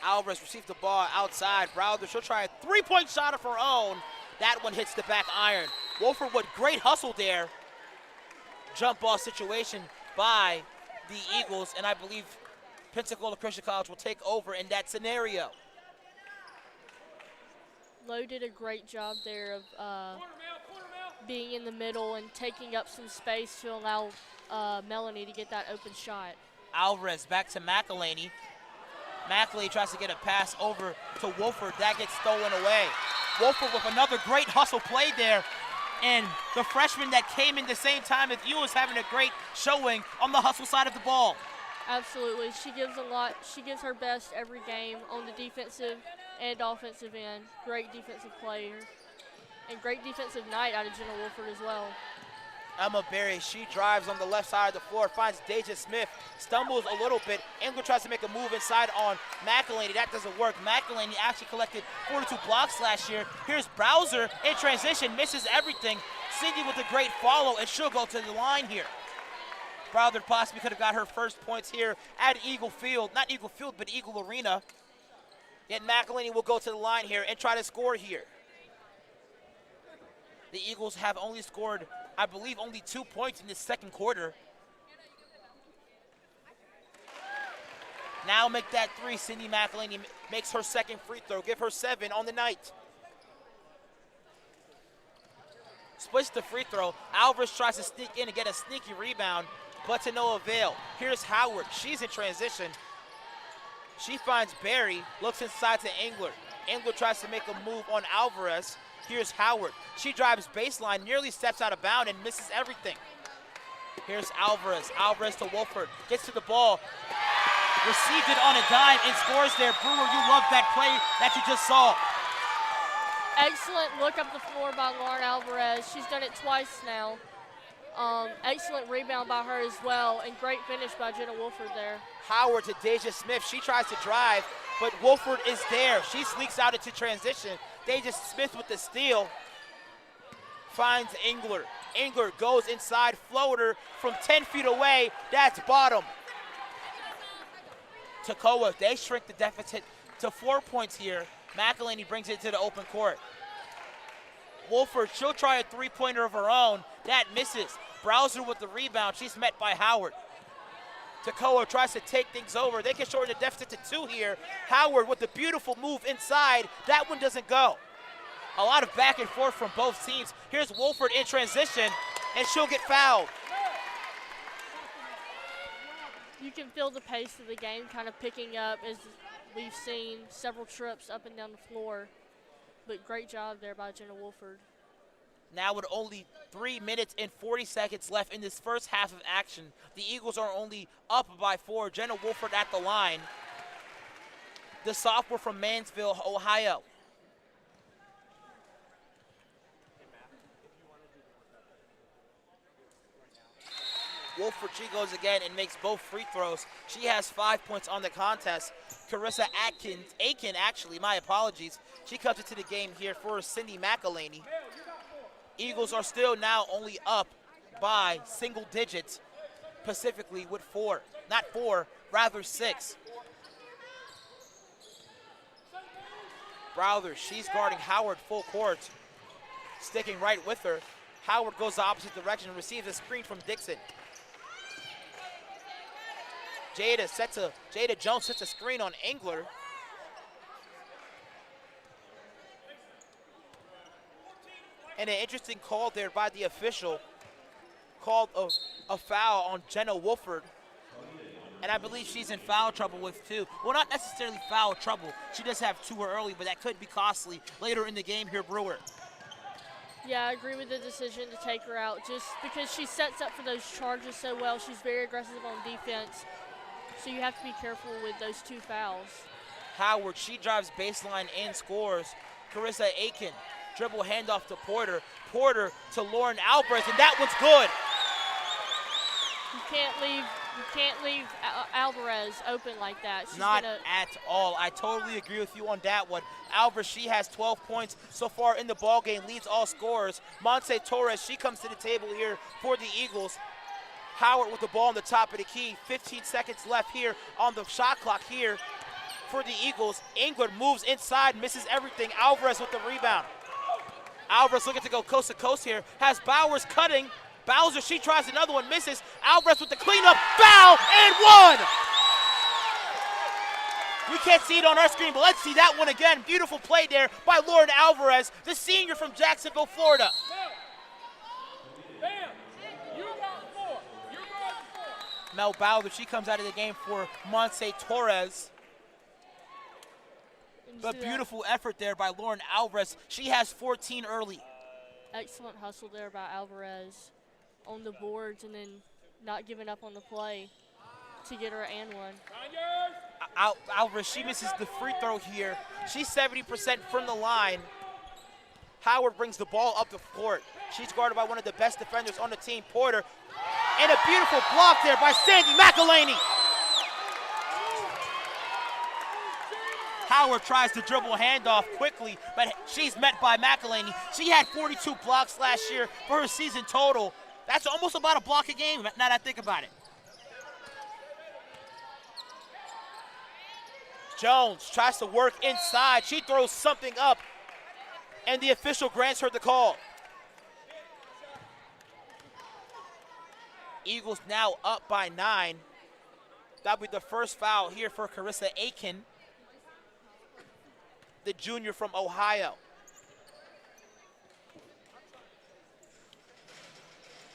Alvarez receives the ball outside. Browder, she'll try a 3-point shot of her own. That one hits the back iron. Wolford with great hustle there. Jump ball situation by the Eagles, and I believe Pensacola Christian College will take over in that scenario. Lowe did a great job there of being in the middle and taking up some space to allow Melanie to get that open shot. Alvarez back to McElhaney. McElhaney tries to get a pass over to Wolford. That gets stolen away. Wolford with another great hustle play there. And the freshman that came in the same time as you is having a great showing on the hustle side of the ball. Absolutely. She gives a lot. She gives her best every game on the defensive and offensive end. Great defensive player. And great defensive night out of Jenna Wolford as well. Emma Berry, she drives on the left side of the floor, finds Deja Smith, stumbles a little bit. Engler tries to make a move inside on McElhaney. That doesn't work. McElhaney actually collected 42 blocks last year. Here's Browser in transition, misses everything. Cindy with a great follow, and she'll go to the line here. Browder possibly could have got her first points here at Eagle Field. Not Eagle Field, but Eagle Arena. Yet McElhaney will go to the line here and try to score here. The Eagles have only scored, I believe, only 2 points in this second quarter. Now make that 3. Cindy McElhaney makes her second free throw. Give her 7 on the night. splits the free throw. Alvarez tries to sneak in and get a sneaky rebound, but to no avail. Here's Howard. She's in transition. She finds Barry, looks inside to Engler. Engler tries to make a move on Alvarez. Here's Howard. She drives baseline, nearly steps out of bounds, and misses everything. Here's Alvarez. Alvarez to Wolford. Gets to the ball. Received it on a dime and scores there. Brewer, you love that play that you just saw. Excellent look up the floor by Lauren Alvarez. She's done it twice now. Excellent rebound by her as well, and great finish by Jenna Wolford there. Howard to Deja Smith. She tries to drive, but Wolford is there. She sneaks out into transition. Deja Smith with the steal. Finds Engler. Engler goes inside, floater from 10 feet away. That's bottom. Toccoa, they shrink the deficit to 4 points here. McElhaney brings it to the open court. Wolford, she'll try a three-pointer of her own. That misses. Browser with the rebound. She's met by Howard. Toccoa tries to take things over. They can shorten the deficit to 2 here. Howard with the beautiful move inside. That one doesn't go. A lot of back and forth from both teams. Here's Wolford in transition, and she'll get fouled. You can feel the pace of the game kind of picking up as we've seen several trips up and down the floor. But great job there by Jenna Wolford. Now with only 3 minutes and 40 seconds left in this first half of action, the Eagles are only up by 4. Jenna Wolford at the line. The sophomore from Mansville, Ohio. Wolford, she goes again and makes both free throws. She has 5 points on the contest. Carissa Aiken, my apologies. She comes into the game here for Cindy McElhaney. Eagles are still now only up by single digits, specifically with 4. Not 4, rather 6. Browder, she's guarding Howard full court, sticking right with her. Howard goes the opposite direction and receives a screen from Dixon. Jada Jones sets a screen on Engler. And an interesting call there by the official. Called a foul on Jenna Wolford. And I believe she's in foul trouble with 2. Well, not necessarily foul trouble. She does have 2 early, but that could be costly later in the game here, Brewer. Yeah, I agree with the decision to take her out just because she sets up for those charges so well. She's very aggressive on defense. So you have to be careful with those 2 fouls. Howard, she drives baseline and scores. Carissa Aiken, dribble handoff to Porter. Porter to Lauren Alvarez, and that one's good. You can't leave Alvarez open like that. She's Not at all. I totally agree with you on that one. Alvarez, she has 12 points so far in the ballgame, leads all scorers. Monse Torres, she comes to the table here for the Eagles. Howard with the ball on the top of the key. 15 seconds left here on the shot clock here for the Eagles. Engler moves inside, misses everything. Alvarez with the rebound. Alvarez looking to go coast to coast here. Has Bowers cutting. Bowser, she tries another one, misses. Alvarez with the cleanup. Foul and 1! We can't see it on our screen, but let's see that one again. Beautiful play there by Lauren Alvarez, the senior from Jacksonville, Florida. Bam! You got 4. You got 4. Mel Bowser, she comes out of the game for Monse Torres. But beautiful effort there by Lauren Alvarez. She has 14 early. Excellent hustle there by Alvarez on the boards and then not giving up on the play to get her and 1. Alvarez, she misses the free throw here. She's 70% from the line. Howard brings the ball up the court. She's guarded by one of the best defenders on the team, Porter. And a beautiful block there by Sandy McElhaney. Howard tries to dribble handoff quickly, but she's met by McElhaney. She had 42 blocks last year for her season total. That's almost about a block a game, now that I think about it. Jones tries to work inside. She throws something up, and the official grants her the call. Eagles now up by 9. That'll be the first foul here for Carissa Aiken, the junior from Ohio.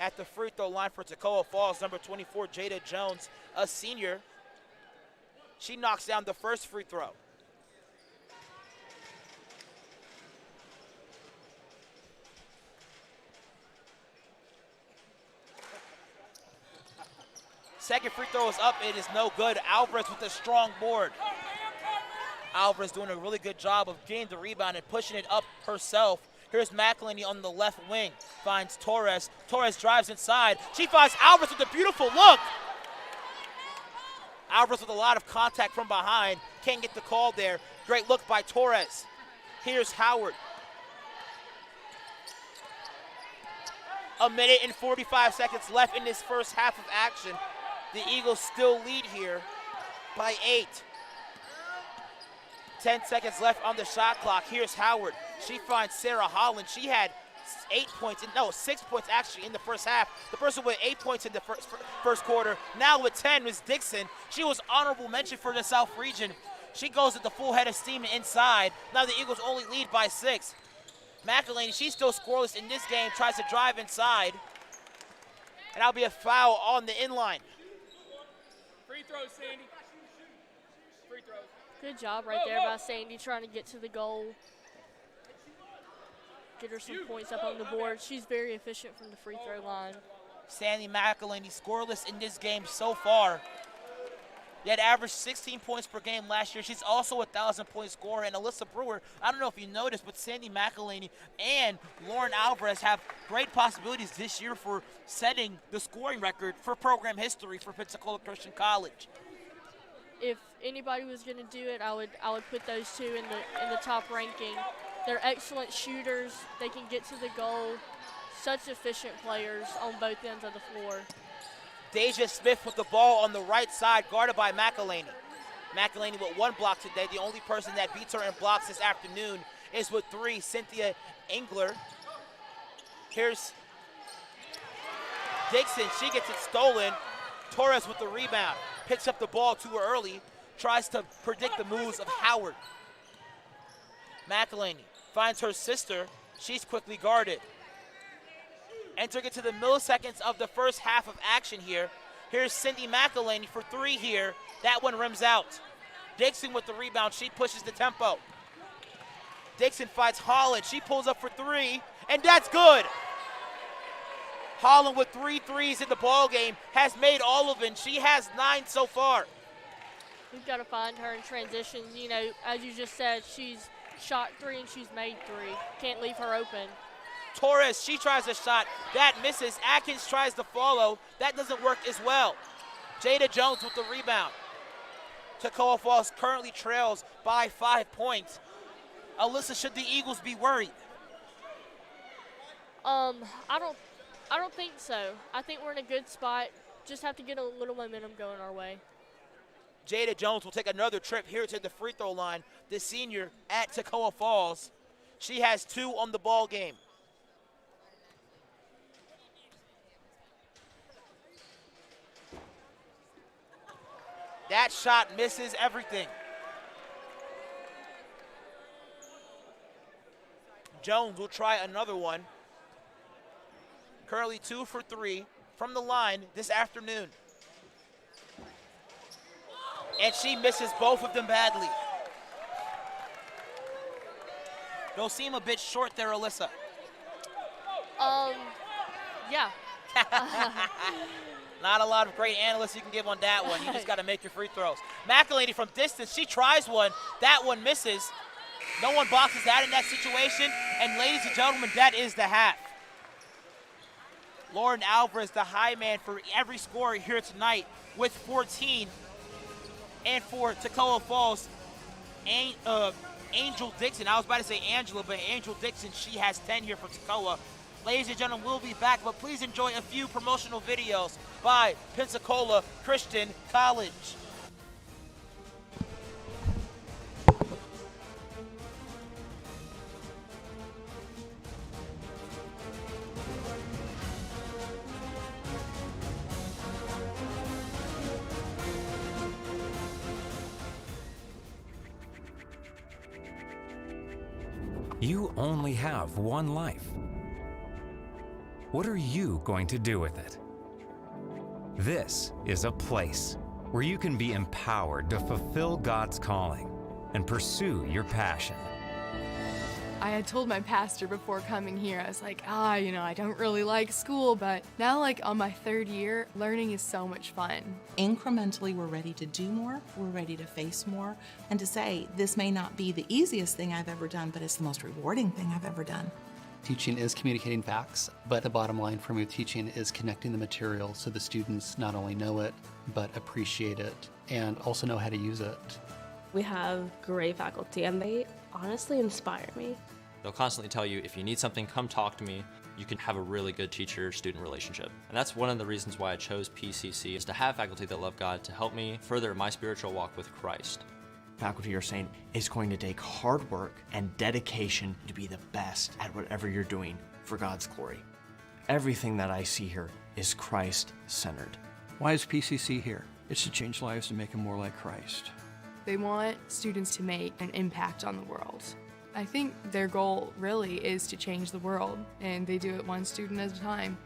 at the free throw line for Toccoa Falls, number 24, Jada Jones, a senior. She knocks down the first free throw. Second free throw is up. It is no good. Alvarez with a strong board. Alvarez doing a really good job of getting the rebound and pushing it up herself. Here's McElhaney on the left wing. Finds Torres. Torres drives inside. She finds Alvarez with a beautiful look. Alvarez with a lot of contact from behind. Can't get the call there. Great look by Torres. Here's Howard. A minute and 45 seconds left in this first half of action. The Eagles still lead here by 8. 10 seconds left on the shot clock. Here's Howard. She finds Sarah Holland. She had 6 points actually in the first half. The person with 8 points in the first quarter. Now with 10 was Dixon. She was honorable mention for the South region. She goes at the full head of steam inside. Now the Eagles only lead by 6. McElhaney, she's still scoreless in this game, tries to drive inside. And that'll be a foul on the inline. Free throws, Sandy. Free throws. Good job right there by Sandy trying to get to the goal. Get her some points up on the board. She's very efficient from the free throw line. Sandy McElhaney scoreless in this game so far. They had averaged 16 points per game last year. She's also a 1,000-point scorer. And Alyssa Brewer, I don't know if you noticed, but Sandy McElhaney and Lauren Alvarez have great possibilities this year for setting the scoring record for program history for Pensacola Christian College. If anybody was going to do it, I would put those two in the top ranking. They're excellent shooters. They can get to the goal. Such efficient players on both ends of the floor. Deja Smith with the ball on the right side, guarded by McElhaney. McElhaney with 1 block today. The only person that beats her in blocks this afternoon is with 3, Cynthia Engler. Here's Dixon. She gets it stolen. Torres with the rebound. Picks up the ball too early. Tries to predict the moves of Howard. McElhaney finds her sister. She's quickly guarded. Entering into the milliseconds of the first half of action here. Here's Cindy McElhaney for 3 here. That one rims out. Dixon with the rebound. She pushes the tempo. Dixon fights Holland. She pulls up for 3, and that's good. Holland with 3 threes in the ball game has made all of them. She has 9 so far. We've got to find her in transition. You know, as you just said, she's shot 3 and she's made 3. Can't leave her open. Torres, she tries a shot. That misses. Atkins tries to follow. That doesn't work as well. Jada Jones with the rebound. Toccoa Falls currently trails by 5 points. Alyssa, should the Eagles be worried? I don't think so. I think we're in a good spot. Just have to get a little momentum going our way. Jada Jones will take another trip here to the free throw line. The senior at Toccoa Falls. She has 2 on the ball game. That shot misses everything. Jones will try another one. Currently 2 for 3 from the line this afternoon. And she misses both of them badly. They'll seem a bit short there, Alyssa. Yeah. Not a lot of great analysts you can give on that one. You just got to make your free throws. McElhaney from distance, she tries one. That one misses. No one boxes that in that situation. And ladies and gentlemen, that is the half. Lauren Alvarez, the high man for every scorer here tonight with 14. And for Toccoa Falls, Angel Dixon. I was about to say Angela, but Angel Dixon, she has 10 here for Toccoa. Ladies and gentlemen, we'll be back, but please enjoy a few promotional videos by Pensacola Christian College. You only have one life. what are you going to do with it? This is a place where you can be empowered to fulfill God's calling and pursue your passion. I had told my pastor before coming here, I was like, I don't really like school, but now on my 3rd year, learning is so much fun. Incrementally, we're ready to do more, we're ready to face more, and to say, this may not be the easiest thing I've ever done, but it's the most rewarding thing I've ever done. Teaching is communicating facts, but the bottom line for me with teaching is connecting the material so the students not only know it, but appreciate it and also know how to use it. We have great faculty, and they honestly inspire me. They'll constantly tell you, if you need something, come talk to me. You can have a really good teacher-student relationship. And that's one of the reasons why I chose PCC, is to have faculty that love God to help me further my spiritual walk with Christ. Faculty are saying it's going to take hard work and dedication to be the best at whatever you're doing for God's glory. Everything that I see here is Christ-centered. Why is PCC here? It's to change lives and make them more like Christ. They want students to make an impact on the world. I think their goal really is to change the world, and they do it one student at a time.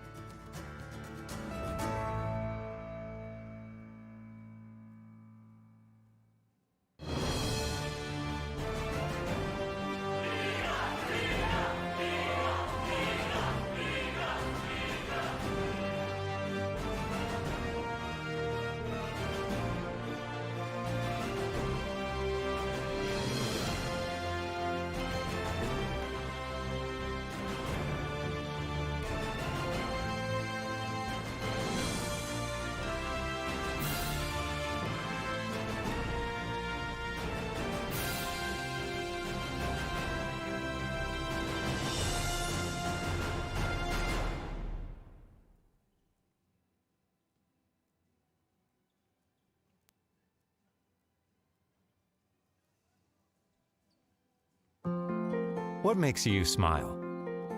What makes you smile?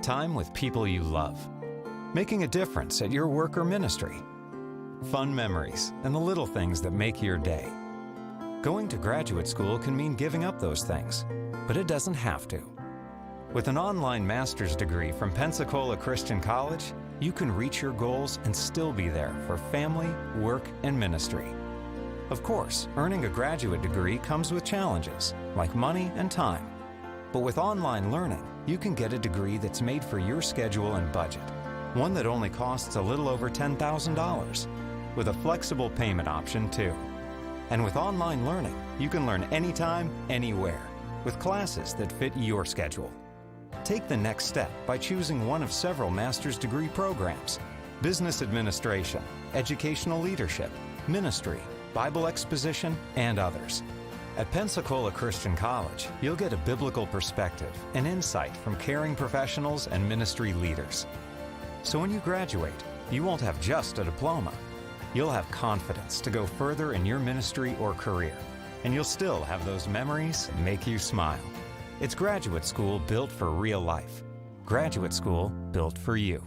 Time with people you love. Making a difference at your work or ministry. Fun memories and the little things that make your day. Going to graduate school can mean giving up those things, but it doesn't have to. With an online master's degree from Pensacola Christian College, you can reach your goals and still be there for family, work, and ministry. Of course, earning a graduate degree comes with challenges, like money and time. But with online learning, you can get a degree that's made for your schedule and budget. One that only costs a little over $10,000, with a flexible payment option too. And with online learning, you can learn anytime, anywhere, with classes that fit your schedule. Take the next step by choosing one of several master's degree programs: business administration, educational leadership, ministry, Bible exposition, and others. At Pensacola Christian College, you'll get a biblical perspective and insight from caring professionals and ministry leaders. So when you graduate, you won't have just a diploma. You'll have confidence to go further in your ministry or career, and you'll still have those memories that make you smile. It's graduate school built for real life. Graduate school built for you.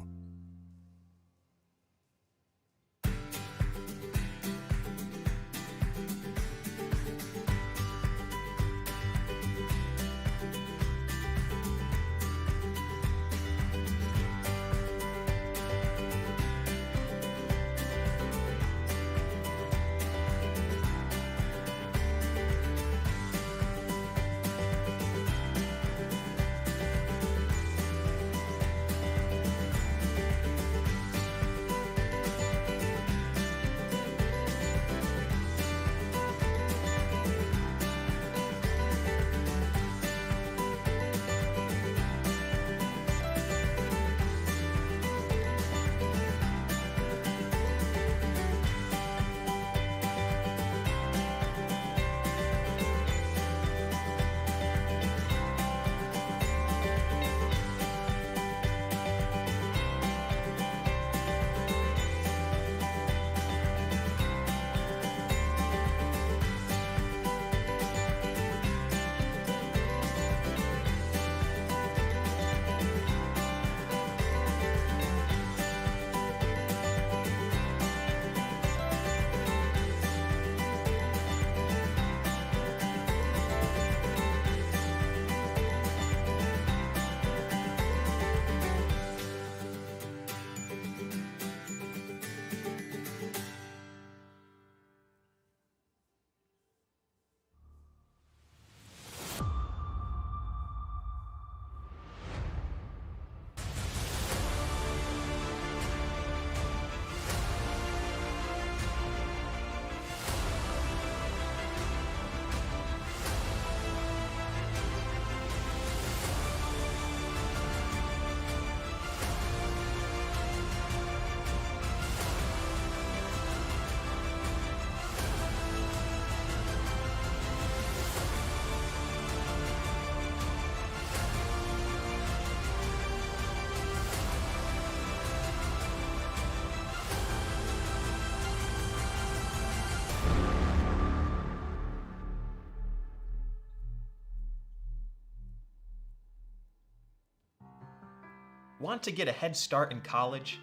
Want to get a head start in college?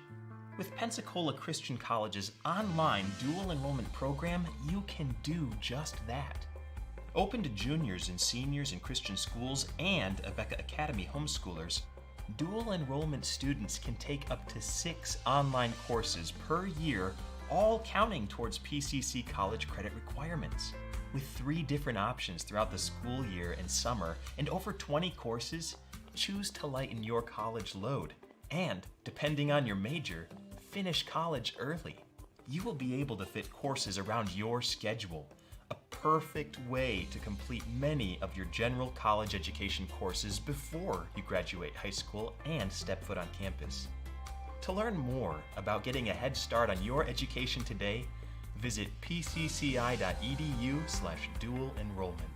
With Pensacola Christian College's online dual enrollment program, you can do just that. Open to juniors and seniors in Christian schools and Aveka Academy homeschoolers, dual enrollment students can take up to 6 online courses per year, all counting towards PCC college credit requirements. With 3 different options throughout the school year and summer and over 20 courses, choose to lighten your college load. And, depending on your major, finish college early. You will be able to fit courses around your schedule, a perfect way to complete many of your general college education courses before you graduate high school and step foot on campus. To learn more about getting a head start on your education today, visit pcci.edu/dual enrollment.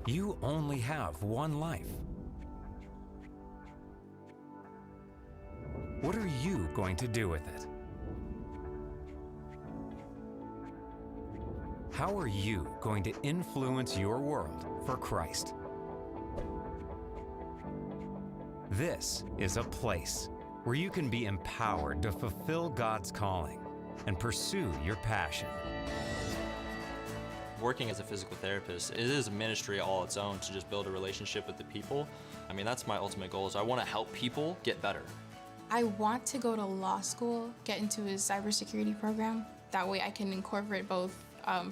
You only have one life. What are you going to do with it? How are you going to influence your world for Christ? This is a place where you can be empowered to fulfill God's calling and pursue your passion. Working as a physical therapist, it is a ministry all its own to just build a relationship with the people. I mean, that's my ultimate goal, is I want to help people get better. I want to go to law school, get into a cybersecurity program. That way I can incorporate both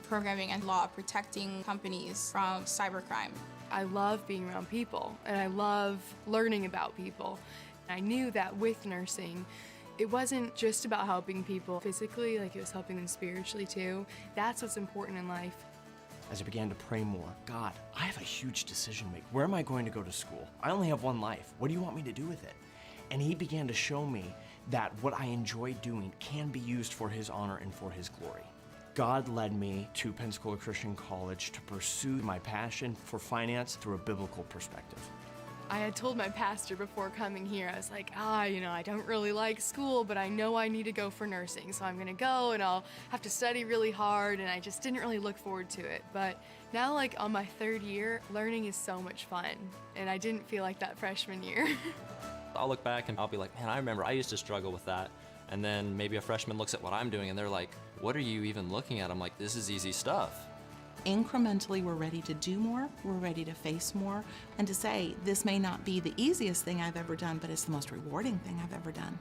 programming and law, protecting companies from cybercrime. I love being around people, and I love learning about people. I knew that with nursing, it wasn't just about helping people physically, like it was helping them spiritually too. That's what's important in life. As I began to pray more, God, I have a huge decision to make. Where am I going to go to school? I only have one life. What do you want me to do with it? And he began to show me that what I enjoy doing can be used for his honor and for his glory. God led me to Pensacola Christian College to pursue my passion for finance through a biblical perspective. I had told my pastor before coming here, I was like, I don't really like school, but I know I need to go for nursing. So I'm gonna go and I'll have to study really hard, and I just didn't really look forward to it. But now, like on my 3rd year, learning is so much fun. And I didn't feel like that freshman year. I'll look back and I'll be like, man, I remember I used to struggle with that. And then maybe a freshman looks at what I'm doing and they're like, what are you even looking at? I'm like, this is easy stuff. Incrementally, we're ready to do more, we're ready to face more, and to say, this may not be the easiest thing I've ever done, but it's the most rewarding thing I've ever done.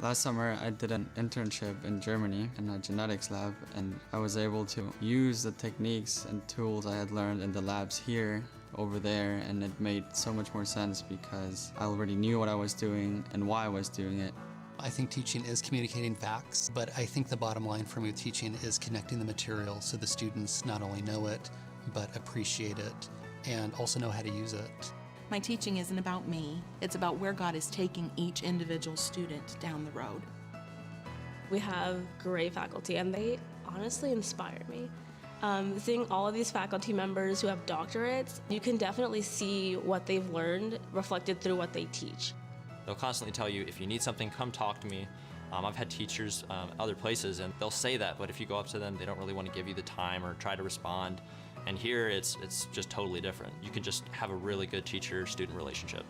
Last summer, I did an internship in Germany in a genetics lab, and I was able to use the techniques and tools I had learned in the labs here over there, and it made so much more sense because I already knew what I was doing and why I was doing it. I think teaching is communicating facts, but I think the bottom line for me with teaching is connecting the material so the students not only know it, but appreciate it and also know how to use it. My teaching isn't about me, it's about where God is taking each individual student down the road. We have great faculty, and they honestly inspire me. Seeing all of these faculty members who have doctorates, you can definitely see what they've learned reflected through what they teach. They'll constantly tell you, if you need something, come talk to me. I've had teachers other places, and they'll say that, but if you go up to them, they don't really want to give you the time or try to respond. And here, it's just totally different. You can just have a really good teacher-student relationship.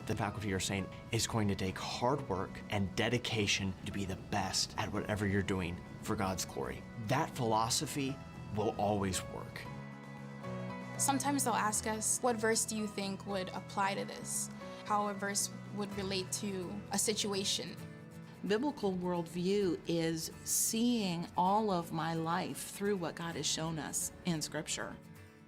The faculty are saying it's going to take hard work and dedication to be the best at whatever you're doing for God's glory. That philosophy will always work. Sometimes they'll ask us, what verse do you think would apply to this? How a verse would relate to a situation. Biblical worldview is seeing all of my life through what God has shown us in Scripture.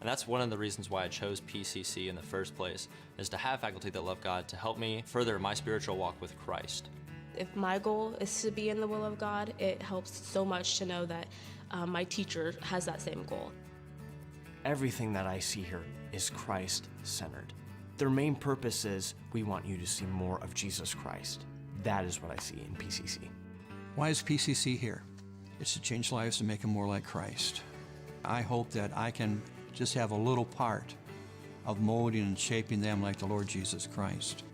And that's one of the reasons why I chose PCC in the first place, is to have faculty that love God to help me further my spiritual walk with Christ. If my goal is to be in the will of God, it helps so much to know that my teacher has that same goal. Everything that I see here is Christ-centered. Their main purpose is, we want you to see more of Jesus Christ. That is what I see in PCC. Why is PCC here? It's to change lives and make them more like Christ. I hope that I can just have a little part of molding and shaping them like the Lord Jesus Christ.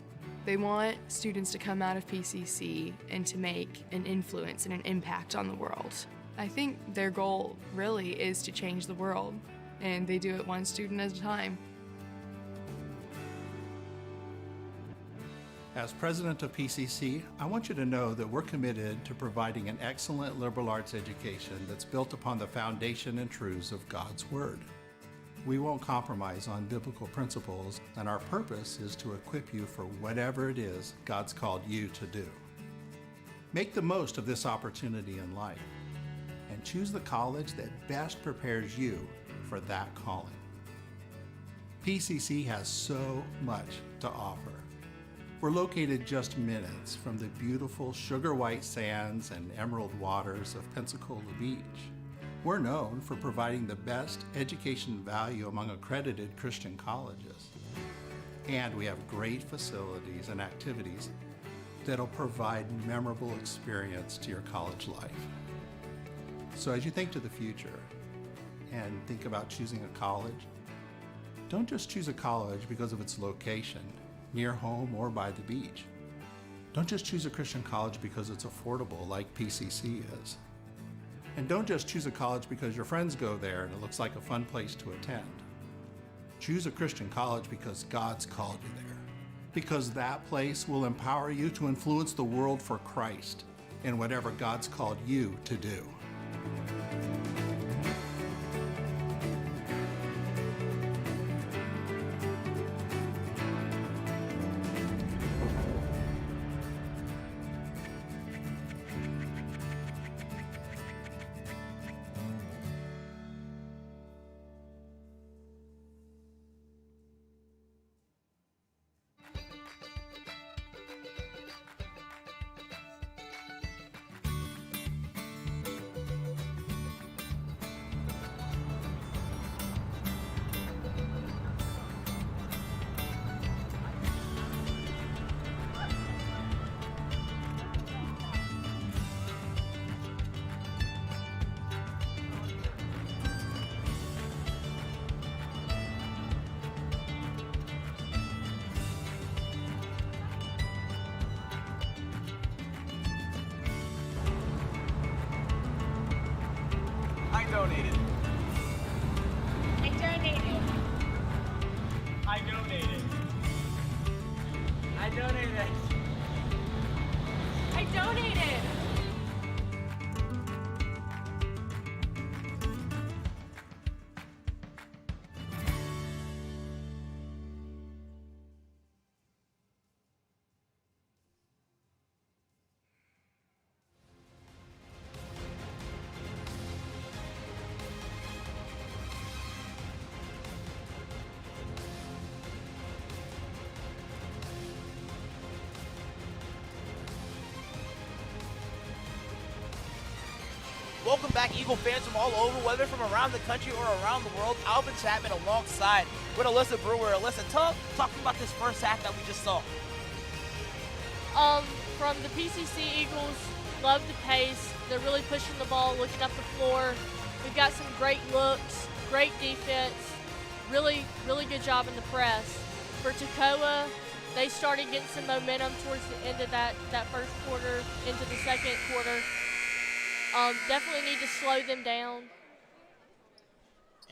They want students to come out of PCC and to make an influence and an impact on the world. I think their goal really is to change the world, and they do it one student at a time. As president of PCC, I want you to know that we're committed to providing an excellent liberal arts education that's built upon the foundation and truths of God's Word. We won't compromise on biblical principles, and our purpose is to equip you for whatever it is God's called you to do. Make the most of this opportunity in life, and choose the college that best prepares you for that calling. PCC has so much to offer. We're located just minutes from the beautiful sugar white sands and emerald waters of Pensacola Beach. We're known for providing the best education value among accredited Christian colleges. And we have great facilities and activities that'll provide memorable experience to your college life. So as you think to the future and think about choosing a college, don't just choose a college because of its location, near home or by the beach. Don't just choose a Christian college because it's affordable like PCC is. And don't just choose a college because your friends go there and it looks like a fun place to attend. Choose a Christian college because God's called you there. Because that place will empower you to influence the world for Christ in whatever God's called you to do. I donated. I donated. I donated. I donated. I donated. Welcome back, Eagle fans from all over, whether from around the country or around the world. Alvin Chapman alongside with Alyssa Brewer. Alyssa, talking about this first half that we just saw. From the PCC Eagles, love the pace. They're really pushing the ball, looking up the floor. We've got some great looks, great defense, really, really good job in the press. For Toccoa, they started getting some momentum towards the end of that first quarter into the second quarter. Definitely need to slow them down.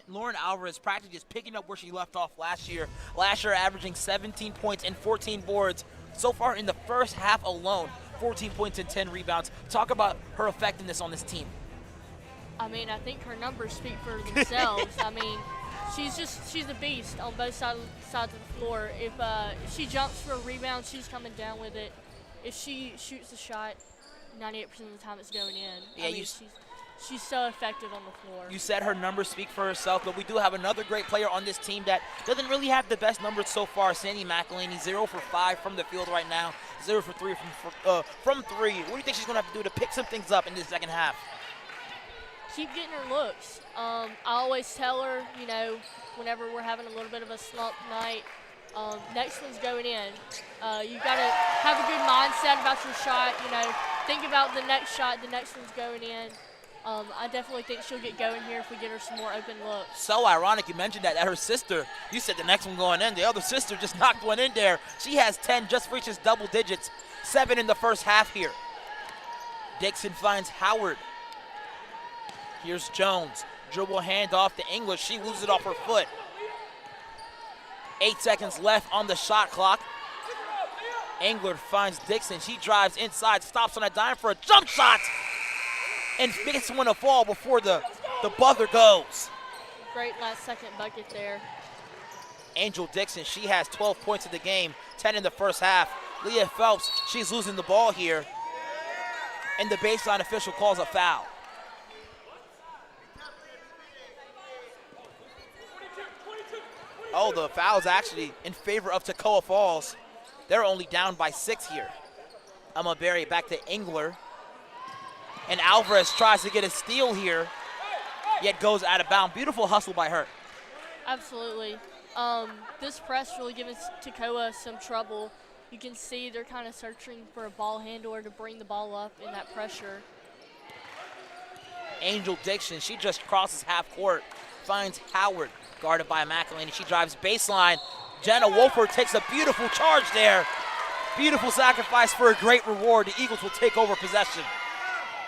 Lauren Alvarez practically just picking up where she left off last year. Last year averaging 17 points and 14 boards. So far in the first half alone, 14 points and 10 rebounds. Talk about her effectiveness on this team. I mean, I think her numbers speak for themselves. I mean, she's a beast on both sides of the floor. If she jumps for a rebound, she's coming down with it. If she shoots a shot, 98% of the time it's going in. Yeah, I mean, she's so effective on the floor. You said her numbers speak for herself, but we do have another great player on this team that doesn't really have the best numbers so far. Sandy McElhaney, 0 for 5 from the field right now, 0 for 3 from 3. What do you think she's going to have to do to pick some things up in the second half? Keep getting her looks. I always tell her, you know, whenever we're having a little bit of a slump night, next one's going in. You got to have a good mindset about your shot, you know. Think about the next shot, the next one's going in. I definitely think she'll get going here if we get her some more open looks. So ironic you mentioned that her sister, you said the next one going in, the other sister just knocked one in there. She has 10, just reaches double digits, 7 in the first half here. Dixon finds Howard. Here's Jones, dribble handoff to English, she loses it off her foot. 8 seconds left on the shot clock. Engler finds Dixon, she drives inside, stops on a dime for a jump shot, and gets one to fall before the buzzer goes. Great last second bucket there. Angel Dixon, she has 12 points in the game, 10 in the first half. Leah Phelps, she's losing the ball here, and the baseline official calls a foul. Oh, the foul's actually in favor of Toccoa Falls. They're only down by 6 here. Emma Berry back to Engler. And Alvarez tries to get a steal here, yet goes out of bounds. Beautiful hustle by her. Absolutely. This press really giving Toccoa some trouble. You can see they're kind of searching for a ball handler to bring the ball up in that pressure. Angel Dixon, she just crosses half court, finds Howard, guarded by McElhaney. She drives baseline. Jenna Wolford takes a beautiful charge there. Beautiful sacrifice for a great reward. The Eagles will take over possession.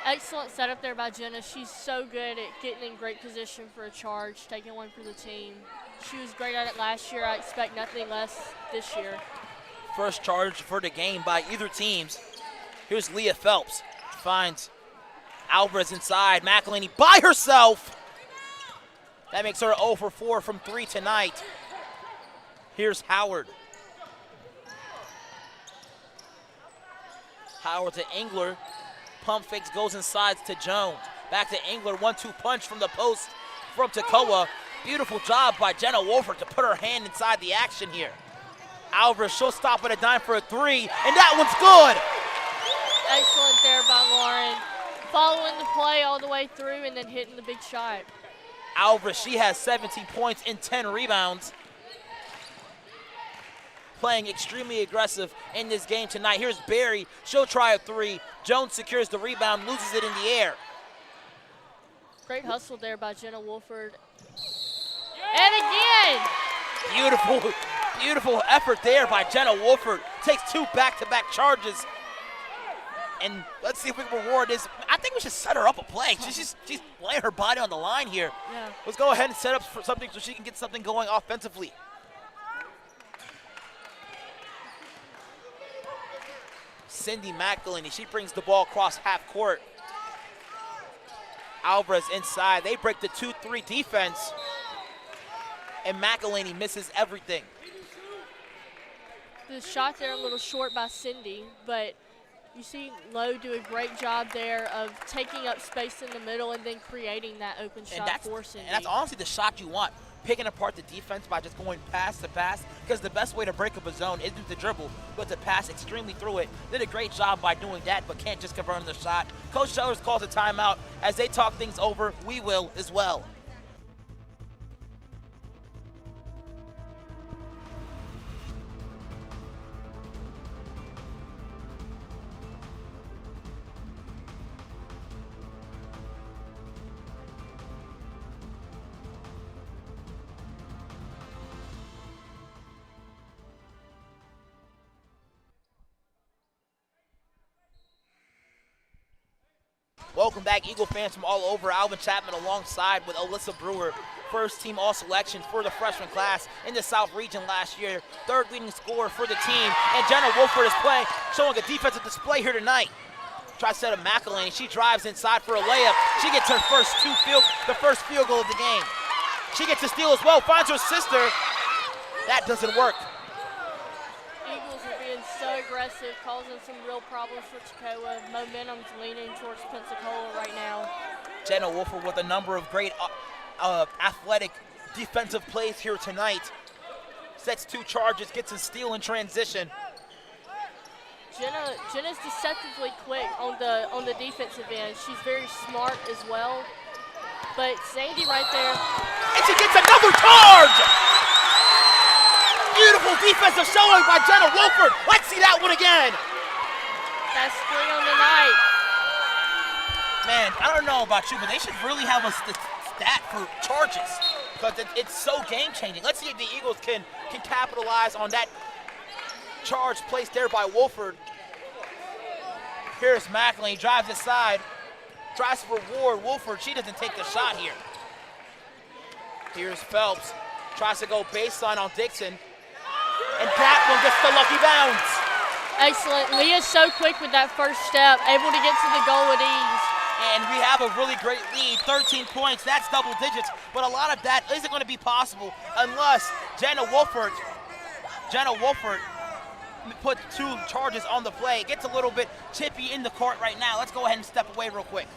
Excellent setup there by Jenna. She's so good at getting in great position for a charge, taking one for the team. She was great at it last year. I expect nothing less this year. First charge for the game by either teams. Here's Leah Phelps. Finds Alvarez inside. McElhaney by herself. That makes her 0 for 4 from 3 tonight. Here's Howard. Howard to Engler. Pump fakes, goes inside to Jones. Back to Engler, 1-2 punch from the post from Toccoa. Beautiful job by Jenna Wolford to put her hand inside the action here. Alvarez, she'll stop at a dime for a 3, and that one's good. Excellent there by Lauren. Following the play all the way through and then hitting the big shot. Alvarez, she has 17 points and 10 rebounds. Playing extremely aggressive in this game tonight. Here's Berry, she'll try a 3. Jones secures the rebound, loses it in the air. Great hustle there by Jenna Wolford. And again! Beautiful, beautiful effort there by Jenna Wolford. Takes 2 back-to-back charges. And let's see if we can reward this. I think we should set her up a play. She's laying her body on the line here. Yeah. Let's go ahead and set up for something so she can get something going offensively. Cindy McElhaney, she brings the ball across half court. Alvarez inside. They break the 2-3 defense. And McElhaney misses everything. The shot there a little short by Cindy, but you see Lowe do a great job there of taking up space in the middle and then creating that open shot for Cindy. And that's honestly the shot you want. Picking apart the defense by just going pass to pass, because the best way to break up a zone isn't to dribble, but to pass extremely through it. Did a great job by doing that, but can't just convert the shot. Coach Sellers calls a timeout. As they talk things over, we will as well. Welcome back, Eagle fans from all over. Alvin Chapman alongside with Alyssa Brewer, first team all-selection for the freshman class in the South region last year, 3rd leading scorer for the team. And Jenna Wolford is playing, showing a defensive display here tonight. Tries to set up McElhaney. She drives inside for a layup. She gets her the first field goal of the game. She gets a steal as well, finds her sister. That doesn't work. Eagles are being so aggressive, causing some real problems for Toccoa. Momentum's leaning towards Pensacola right now. Jenna Wolford with a number of great athletic defensive plays here tonight. Sets 2 charges, gets a steal in transition. Jenna's deceptively quick on the defensive end. She's very smart as well. But Sandy right there. And she gets another charge! Beautiful defensive showing by Jenna Wolford. Let's see that one again. That's 3 on the night. Man, I don't know about you, but they should really have a stat for charges because it's so game-changing. Let's see if the Eagles can capitalize on that charge placed there by Wolford. Here's McElhaney, drives aside, tries for Ward. Wolford, she doesn't take the shot here. Here's Phelps, tries to go baseline on Dixon, and that one gets the lucky bounce. Excellent. Leah's so quick with that first step, able to get to the goal with ease. And we have a really great lead, 13 points, that's double digits, but a lot of that isn't going to be possible unless Jenna Wolford put 2 charges on the play. It gets a little bit chippy in the court right now. Let's go ahead and step away real quick.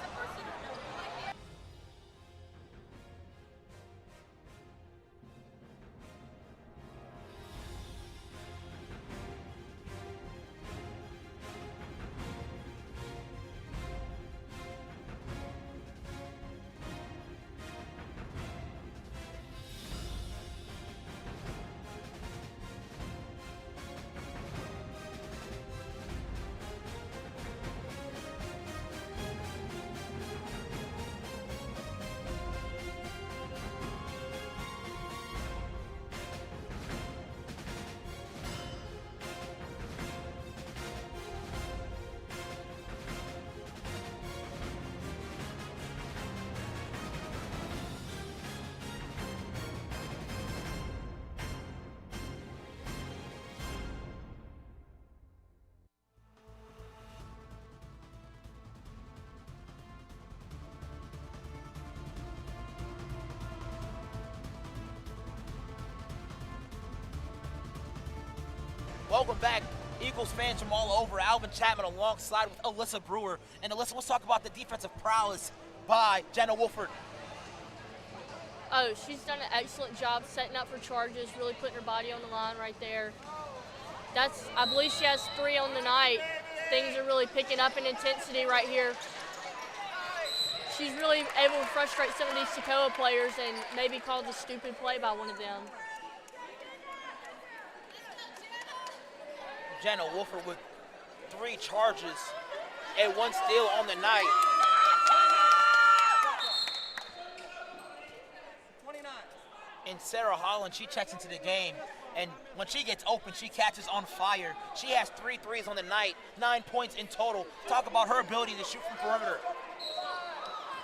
Welcome back, Eagles fans from all over. Alvin Chapman alongside with Alyssa Brewer. And Alyssa, let's talk about the defensive prowess by Jenna Wolford. Oh, she's done an excellent job setting up for charges, really putting her body on the line right there. I believe she has 3 on the night. Things are really picking up in intensity right here. She's really able to frustrate some of these Toccoa players and maybe cause a stupid play by one of them. Jenna Wolford with 3 charges and 1 steal on the night. 29. And Sarah Holland, she checks into the game, and when she gets open, she catches on fire. She has 3 threes on the night, 9 points in total. Talk about her ability to shoot from perimeter.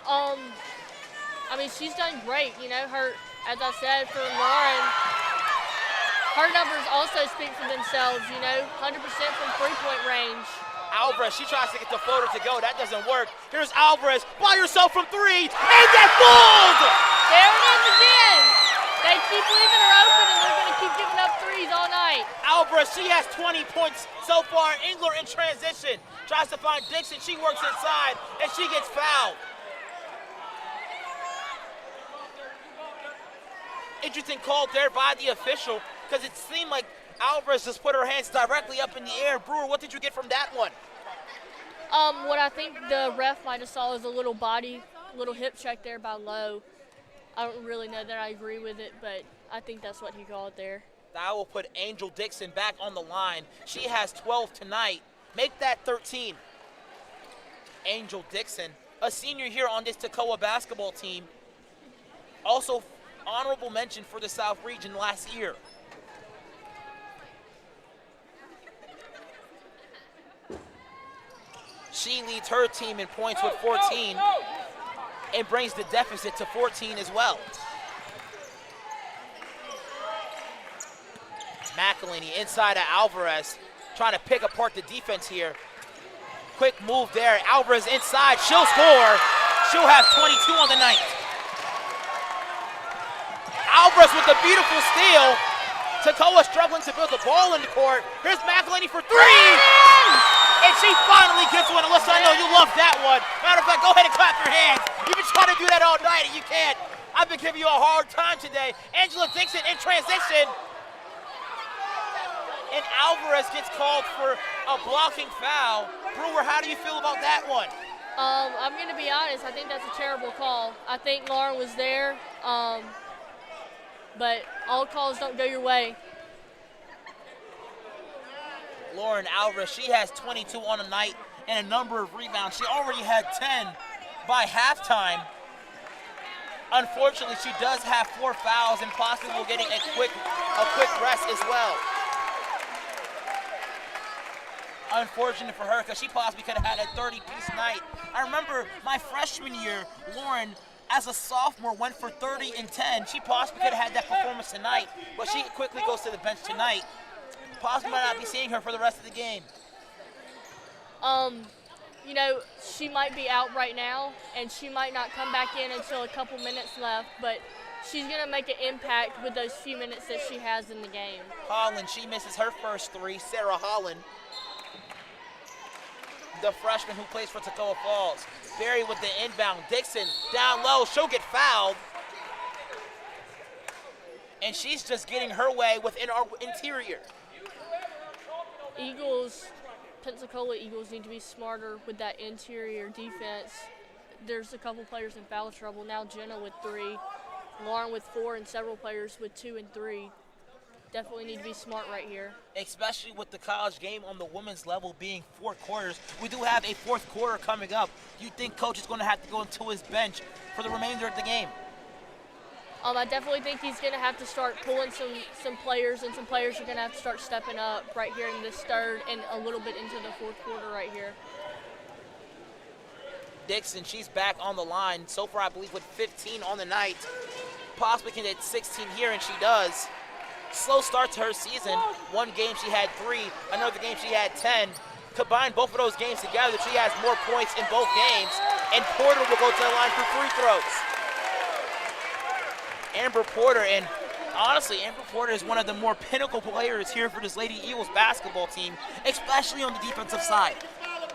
I mean, she's done great. You know, as I said, for Lauren, her numbers also speak for themselves, you know, 100% from 3-point range. Alvarez, she tries to get the floater to go. That doesn't work. Here's Alvarez by herself from 3, and that falls! There it is again. They keep leaving her open, and they're going to keep giving up 3s all night. Alvarez, she has 20 points so far. Engler in transition. Tries to find Dixon. She works inside, and she gets fouled. Interesting call there by the official, because it seemed like Alvarez just put her hands directly up in the air. Brewer, what did you get from that one? What I think the ref might have saw is a little hip check there by Lowe. I don't really know that I agree with it, but I think that's what he called there. I will put Angel Dixon back on the line. She has 12 tonight. Make that 13. Angel Dixon, a senior here on this Toccoa basketball team. Also honorable mention for the South Region last year. She leads her team in points with 14 and brings the deficit to 14 as well. McElhaney inside of Alvarez, trying to pick apart the defense here. Quick move there. Alvarez inside. She'll score. She'll have 22 on the night. Alvarez with a beautiful steal. Toccoa struggling to build the ball in the court. Here's McElhaney for 3. And she finally gets one. Alyssa, I know you love that one. Matter of fact, go ahead and clap your hands. You've been trying to do that all night and you can't. I've been giving you a hard time today. Angela Dixon in transition. And Alvarez gets called for a blocking foul. Brewer, how do you feel about that one? I'm going to be honest. I think that's a terrible call. I think Lauren was there, but all calls don't go your way. Lauren Alvarez, she has 22 on the night and a number of rebounds. She already had 10 by halftime. Unfortunately, she does have 4 fouls and possibly will getting a quick rest as well. Unfortunate for her, because she possibly could have had a 30-piece night. I remember my freshman year, Lauren, as a sophomore, went for 30 and 10. She possibly could have had that performance tonight, but she quickly goes to the bench tonight. Possibly might not be seeing her for the rest of the game. You know, she might be out right now, and she might not come back in until a couple minutes left, but she's going to make an impact with those few minutes that she has in the game. Holland, she misses her first 3. Sarah Holland, the freshman who plays for Toccoa Falls. Barry with the inbound. Dixon down low. She'll get fouled. And she's just getting her way within our interior. Pensacola Eagles need to be smarter with that interior defense. There's a couple players in foul trouble. Now Jenna with 3, Lauren with 4, and several players with 2 and 3. Definitely need to be smart right here. Especially with the college game on the women's level being 4 quarters. We do have a 4th quarter coming up. You think coach is going to have to go into his bench for the remainder of the game? I definitely think he's going to have to start pulling some players, and some players are going to have to start stepping up right here in this third and a little bit into the 4th quarter right here. Dixon, she's back on the line. So far, I believe, with 15 on the night. Possibly can hit 16 here, and she does. Slow start to her season. One game she had 3, another game she had 10. Combine both of those games together, she has more points in both games, and Porter will go to the line for 3 throws. Amber Porter, and honestly, Amber Porter is one of the more pinnacle players here for this Lady Eagles basketball team, especially on the defensive side.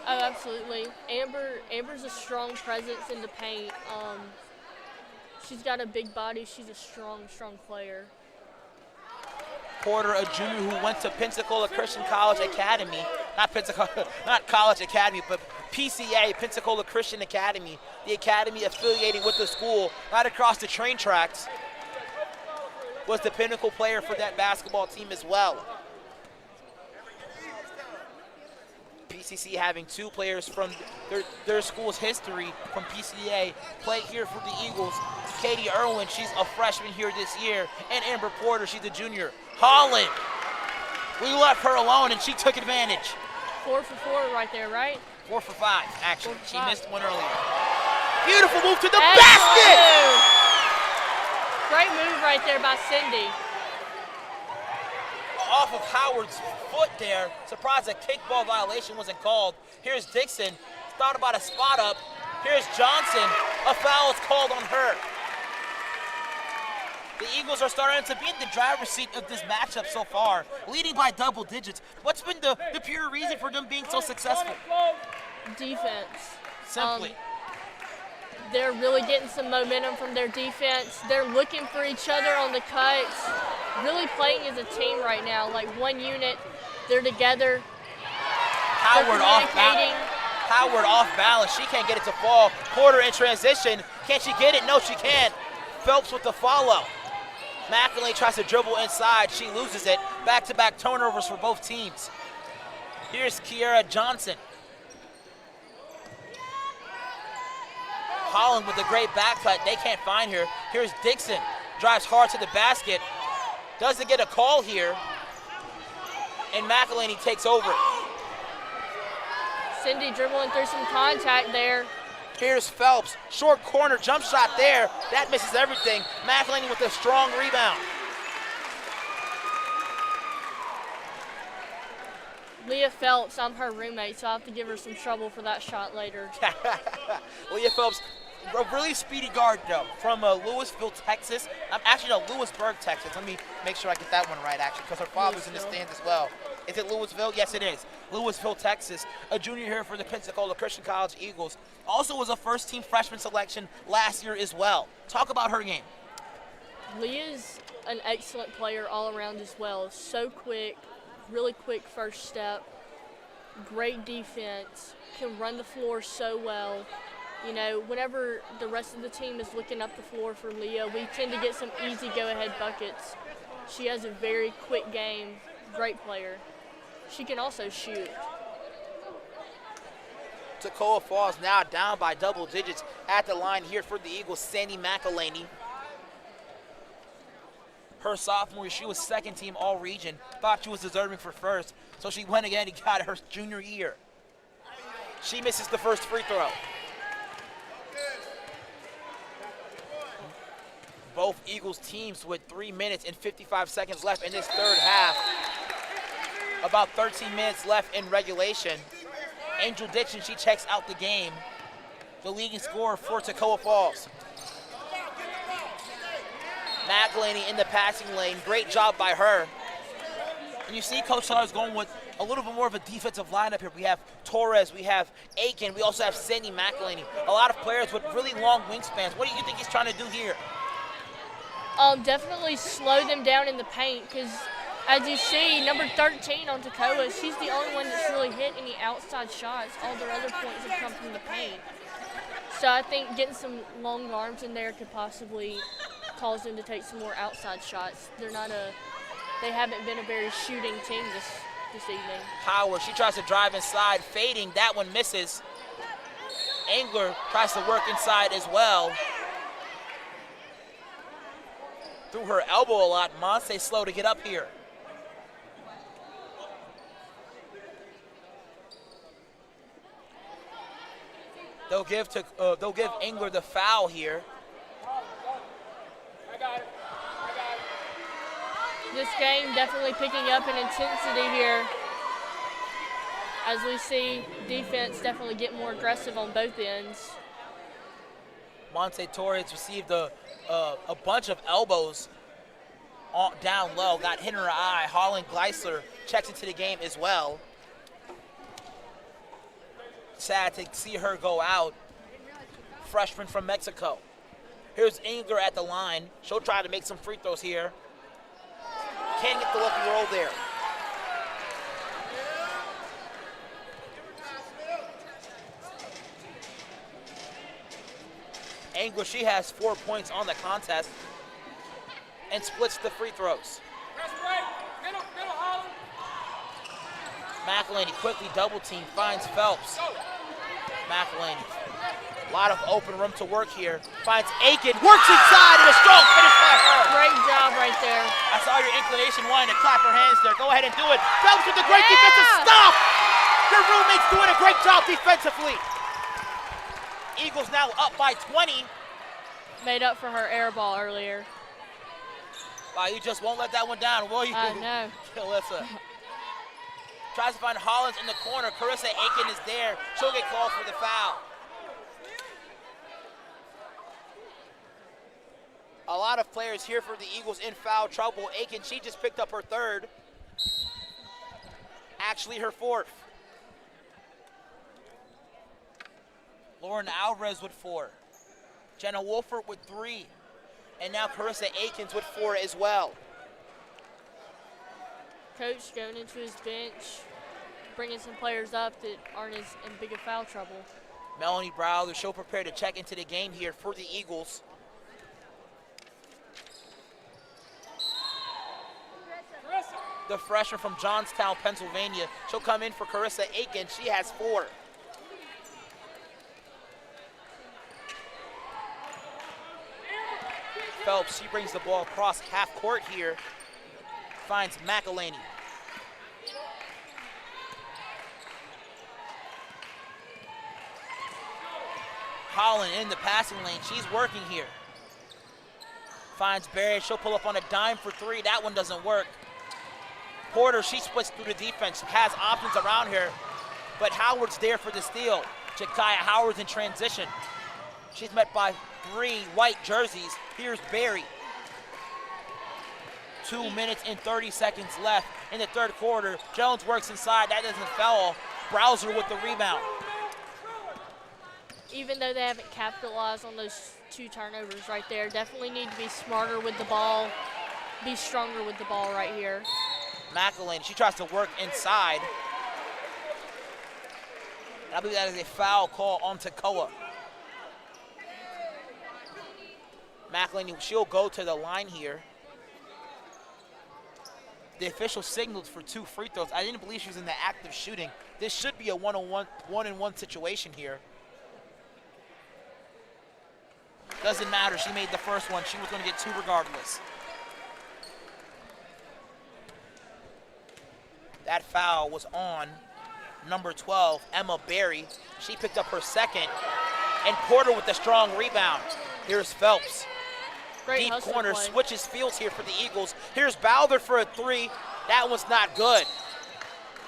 Oh, absolutely. Amber's a strong presence in the paint. She's got a big body. She's a strong player. Porter, a junior who went to Pensacola Christian College Academy, not College Academy, but PCA, Pensacola Christian Academy, the academy affiliated with the school, right across the train tracks, was the pinnacle player for that basketball team as well. PCC having 2 players from their school's history from PCA play here for the Eagles. Katie Irwin, she's a freshman here this year, and Amber Porter, she's a junior. Holland, we left her alone and she took advantage. 4 for 4 right there, right? 4 for 5, actually. 4 for She 5. missed one earlier. Beautiful move to the basket! Great move right there by Cindy. Off of Howard's foot there. Surprised a kickball violation wasn't called. Here's Dixon. Thought about a spot up. Here's Johnson. A foul is called on her. The Eagles are starting to be in the driver's seat of this matchup so far, leading by double digits. What's been the pure reason for them being so successful? Defense. Simply. They're really getting some momentum from their defense. They're looking for each other on the cuts. Really playing as a team right now, like one unit. They're together. Howard off balance. She can't get it to fall. Porter in transition. Can she get it? No, she can't. Phelps with the follow. McElhaney tries to dribble inside. She loses it. Back-to-back turnovers for both teams. Here's Kiera Johnson. Holland with a great back cut. They can't find her. Here's Dixon. Drives hard to the basket. Doesn't get a call here. And McElhaney takes over. Cindy dribbling through some contact there. Here's Phelps. Short corner jump shot there. That misses everything. McElhaney with a strong rebound. Leah Phelps, I'm her roommate, so I have to give her some trouble for that shot later. Leah Phelps, a really speedy guard, though, from Louisville, Texas. Actually, no, Lewisburg, Texas. Let me make sure I get that one right, actually, because her father's in the stands as well. Is it Louisville? Yes, it is. Louisville, Texas. A junior here for the Pensacola Christian College Eagles. Also was a first-team freshman selection last year as well. Talk about her game. Leah's an excellent player all around as well. So quick, really quick first step, great defense, can run the floor so well. You know, whenever the rest of the team is looking up the floor for Leah, we tend to get some easy go-ahead buckets. She has a very quick game, great player. She can also shoot. Toccoa Falls now down by double digits at the line here for the Eagles, Sandy McElhaney. Her sophomore year, she was second team all-region. Thought she was deserving for first, so she went again and got it her junior year. She misses the first free throw. Both Eagles teams with 3 minutes and 55 seconds left in this third half. About 13 minutes left in regulation. Angel Dixon, she checks out the game. The leading scorer for Toccoa Falls. McElhaney in the passing lane. Great job by her. And you see Coach Lars going with a little bit more of a defensive lineup here. We have Torres, we have Aiken, we also have Sandy McElhaney. A lot of players with really long wingspans. What do you think he's trying to do here? Definitely slow them down in the paint, because as you see, number 13 on Toccoa, she's the only one that's really hit any outside shots. All their other points have come from the paint. So I think getting some long arms in there could possibly cause them to take some more outside shots. They haven't been a very shooting team this evening. Howard, she tries to drive inside, fading. That one misses. Engler tries to work inside as well. Through her elbow a lot. Monse slow to get up here. They'll give Engler the foul here. This game definitely picking up in intensity here. As we see defense definitely get more aggressive on both ends. Monte Torres received a bunch of elbows down low, got hit in her eye. Holland Gleisler checks into the game as well. Sad to see her go out. Freshman from Mexico. Here's Engler at the line. She'll try to make some free throws here. Can't get the lucky roll there. Engler, she has 4 points on the contest and splits the free throws. McElhaney quickly double team, finds Phelps. McElhaney, a lot of open room to work here. Finds Aiken, works inside, and a strong finish by her. Great job right there. I saw your inclination wanting to clap her hands there. Go ahead and do it. Phelps with a great defensive stop. Your roommate's doing a great job defensively. Eagles now up by 20. Made up for her air ball earlier. Wow, you just won't let that one down, will you? I know. Alyssa. Tries to find Hollins in the corner. Carissa Aiken is there. She'll get called for the foul. A lot of players here for the Eagles in foul trouble. Aiken, she just picked up her third. Actually, her fourth. Lauren Alvarez with 4. Jenna Wolfert with 3. And now Carissa Aikens with 4 as well. Coach going into his bench, bringing some players up that aren't as in big of foul trouble. Melanie Browder, she'll prepare to check into the game here for the Eagles. The freshman from Johnstown, Pennsylvania. She'll come in for Carissa Aiken. She has 4. Phelps, she brings the ball across half court here. Finds McElhaney. Holland in the passing lane. She's working here. Finds Barry. She'll pull up on a dime for 3. That one doesn't work. Porter, she splits through the defense. Has options around her. But Howard's there for the steal. Jakaya Howard's in transition. She's met by 3 white jerseys. Here's Barry. 2 minutes and 30 seconds left in the third quarter. Jones works inside. That doesn't foul. Browser with the rebound. Even though they haven't capitalized on those 2 turnovers right there, definitely need to be smarter with the ball, be stronger with the ball right here. McElhaney, she tries to work inside. And I believe that is a foul call on Toccoa. McElhaney, she'll go to the line here. The official signaled for 2 free throws. I didn't believe she was in the act of shooting. This should be a one-on-one situation here. Doesn't matter. She made the first one. She was going to get 2 regardless. That foul was on number 12, Emma Berry. She picked up her second. And Porter with the strong rebound. Here's Phelps. Great Deep hustle corner, play. switches fields here for the Eagles. Here's Bowther for a 3. That one's not good.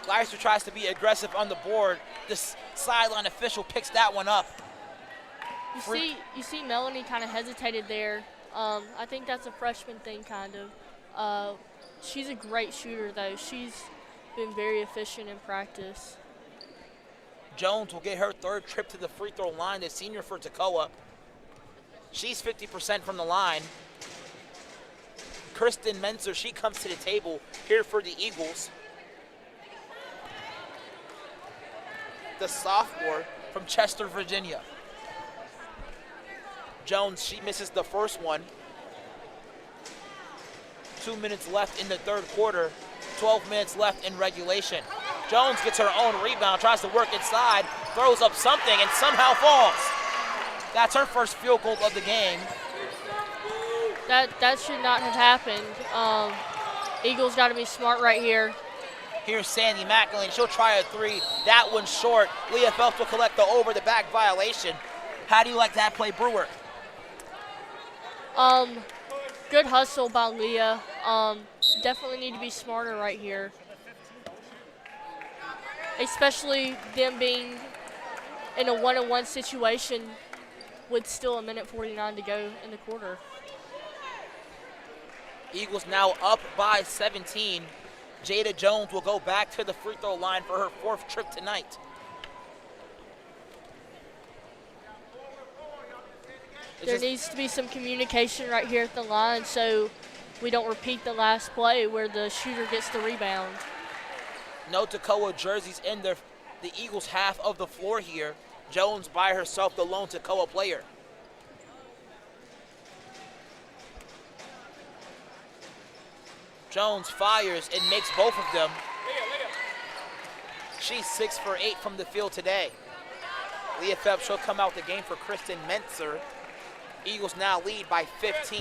Gleiser tries to be aggressive on the board. This sideline official picks that one up. You see Melanie kind of hesitated there. I think that's a freshman thing, kind of. She's a great shooter, though. She's been very efficient in practice. Jones will get her 3rd trip to the free throw line, the senior for Toccoa. She's 50% from the line. Kristen Menzer, she comes to the table here for the Eagles. The sophomore from Chester, Virginia. Jones, she misses the first one. 2 minutes left in the 3rd quarter. 12 minutes left in regulation. Jones gets her own rebound, tries to work inside, throws up something, and somehow falls. That's her first field goal of the game. That should not have happened. Eagles got to be smart right here. Here's Sandy McElhaney. She'll try a 3. That one's short. Leah Phelps will collect the over-the-back violation. How do you like that play, Brewer? Good hustle by Leah. Definitely need to be smarter right here. Especially them being in a one-on-one situation with still 1:49 to go in the quarter. Eagles now up by 17. Jada Jones will go back to the free throw line for her 4th trip tonight. There needs to be some communication right here at the line so we don't repeat the last play where the shooter gets the rebound. No Toccoa jerseys in the Eagles' half of the floor here. Jones by herself, the lone Toccoa player. Jones fires and makes both of them. She's 6 for 8 from the field today. Leah Phelps, she'll come out the game for Kristen Mentzer. Eagles now lead by 15.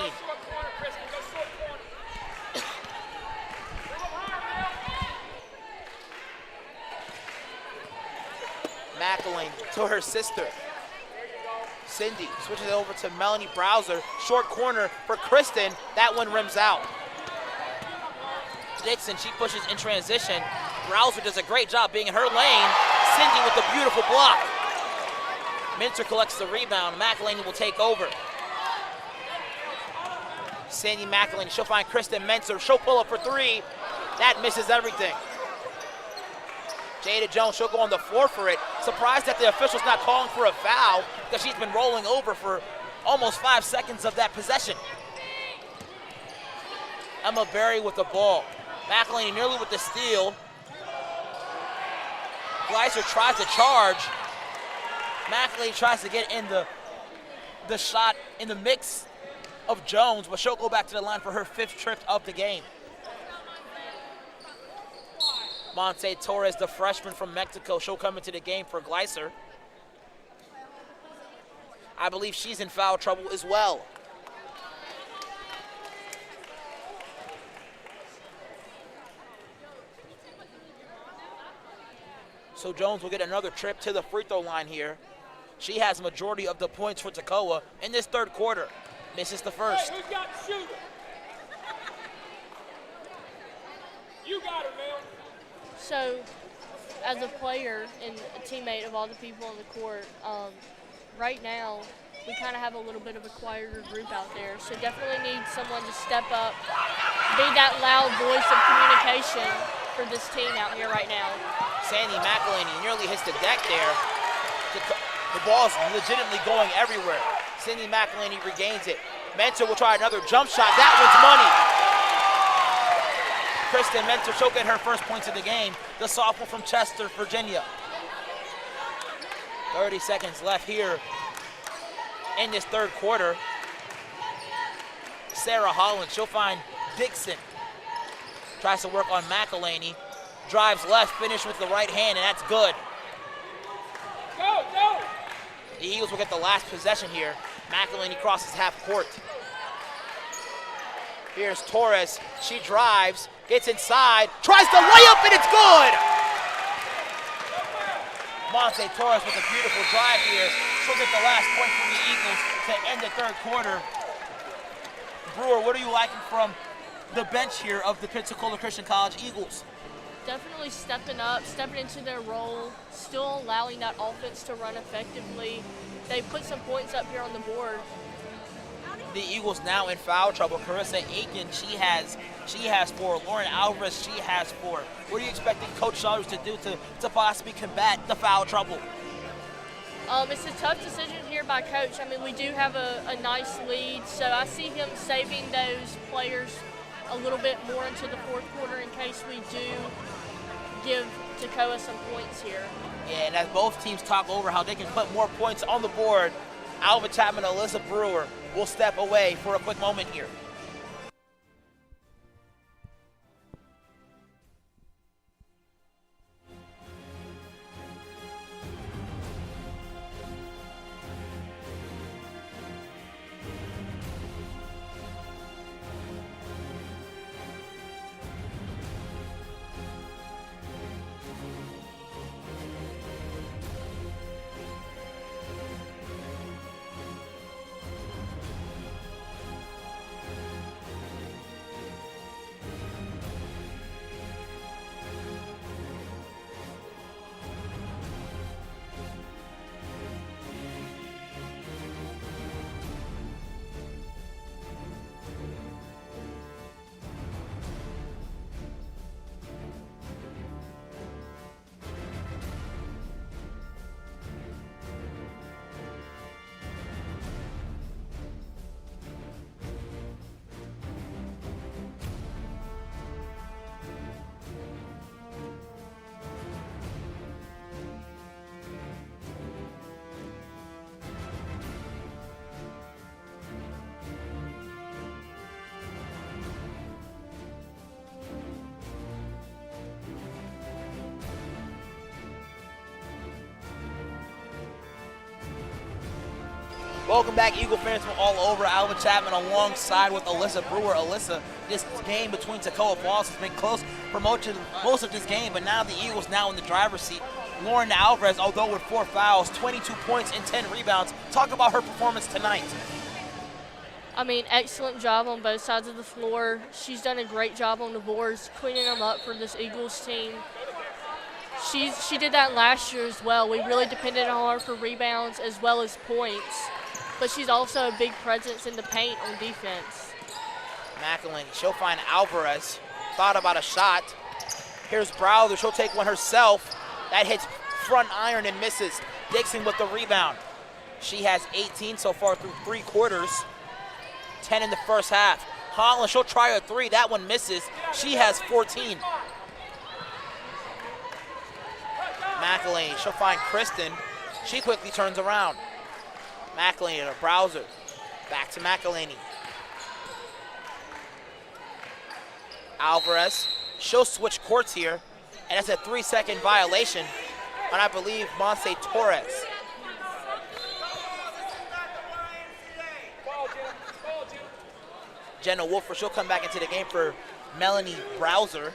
McElhaney to her sister. Cindy switches it over to Melanie Browser. Short corner for Kristen. That one rims out. Dixon, she pushes in transition. Browser does a great job being in her lane. Cindy with a beautiful block. Minter collects the rebound. McElhaney will take over. Sandy McElhaney, she'll find Kristen Mentzer. She'll pull up for 3. That misses everything. Jada Jones, she'll go on the floor for it. Surprised that the official's not calling for a foul because she's been rolling over for almost 5 seconds of that possession. Emma Berry with the ball. McElhaney nearly with the steal. Gleiser tries to charge. McElhaney tries to get in the shot in the mix of Jones, but she'll go back to the line for her 5th trip of the game. Monte Torres, the freshman from Mexico, she'll come into the game for Gleiser. I believe she's in foul trouble as well. So Jones will get another trip to the free throw line here. She has majority of the points for Toccoa in this 3rd quarter. Misses the first. Hey, who's got the shooter? You got it, man. So, as a player and a teammate of all the people on the court, right now we kind of have a little bit of a quieter group out there. So definitely need someone to step up, be that loud voice of communication for this team out here right now. Sandy McElhaney nearly hits the deck there. The ball's legitimately going everywhere. Sandy McElhaney regains it. Mentor will try another jump shot. That one's money. Kristen Mentor, she'll get her first points of the game. The sophomore from Chester, Virginia. 30 seconds left here in this 3rd quarter. Sarah Holland, she'll find Dixon. Tries to work on McElhaney. Drives left, finish with the right hand, and that's good. Go, go! The Eagles will get the last possession here. McElhaney crosses half court. Here's Torres. She drives, gets inside, tries to lay up, and it's good! Monte Torres with a beautiful drive here. She'll get the last point for the Eagles to end the third quarter. Brewer, what are you liking from the bench here of the Pensacola Christian College Eagles? Definitely stepping up, stepping into their role, still allowing that offense to run effectively. They put some points up here on the board. The Eagles now in foul trouble. Carissa Aiken, she has 4. Lauren Alvarez, she has 4. What are you expecting Coach Saunders to do to possibly combat the foul trouble? It's a tough decision here by Coach. I mean, we do have a nice lead, so I see him saving those players a little bit more into the fourth quarter in case we do give Toccoa some points here. Yeah, and as both teams talk over how they can put more points on the board, Alva Chapman and Alyssa Brewer will step away for a quick moment here. Welcome back, Eagle fans from all over. Alva Chapman alongside with Alyssa Brewer. Alyssa, this game between Toccoa Falls has been close for most of this game, but now the Eagles now in the driver's seat. Lauren Alvarez, although with 4 fouls, 22 points and 10 rebounds. Talk about her performance tonight. I mean, excellent job on both sides of the floor. She's done a great job on the boards, cleaning them up for this Eagles team. She did that last year as well. We really depended on her for rebounds as well as points. But she's also a big presence in the paint on defense. McElhaney, she'll find Alvarez. Thought about a shot. Here's Browder, she'll take one herself. That hits front iron and misses. Dixon with the rebound. She has 18 so far through 3 quarters. 10 in the first half. Holland, she'll try a 3. That one misses. She has 14. McElhaney, she'll find Kristen. She quickly turns around. McElhaney to Browser. Back to McElhaney. Alvarez, she'll switch courts here, and that's a 3-second violation on, I believe, Monse Torres. Jenna Wolfer, she'll come back into the game for Melanie Browser.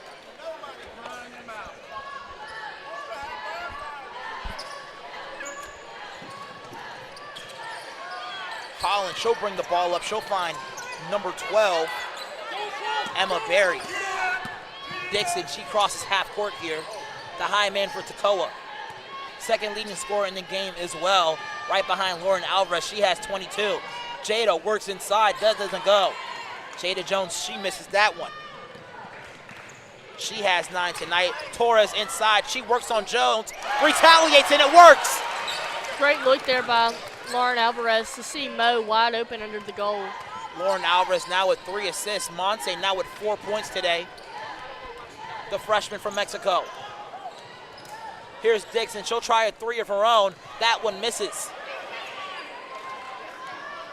Collins, she'll bring the ball up. She'll find number 12, Emma Berry. Dixon, she crosses half court here. The high man for Toccoa. Second leading scorer in the game as well, right behind Lauren Alvarez. She has 22. Jada works inside, doesn't go. Jada Jones, she misses that one. She has 9 tonight. Torres inside, she works on Jones, retaliates, and it works. Great look there by Lauren Alvarez to see Mo wide open under the goal. Lauren Alvarez now with 3 assists. Monse now with 4 points today. The freshman from Mexico. Here's Dixon. She'll try a 3 of her own. That one misses.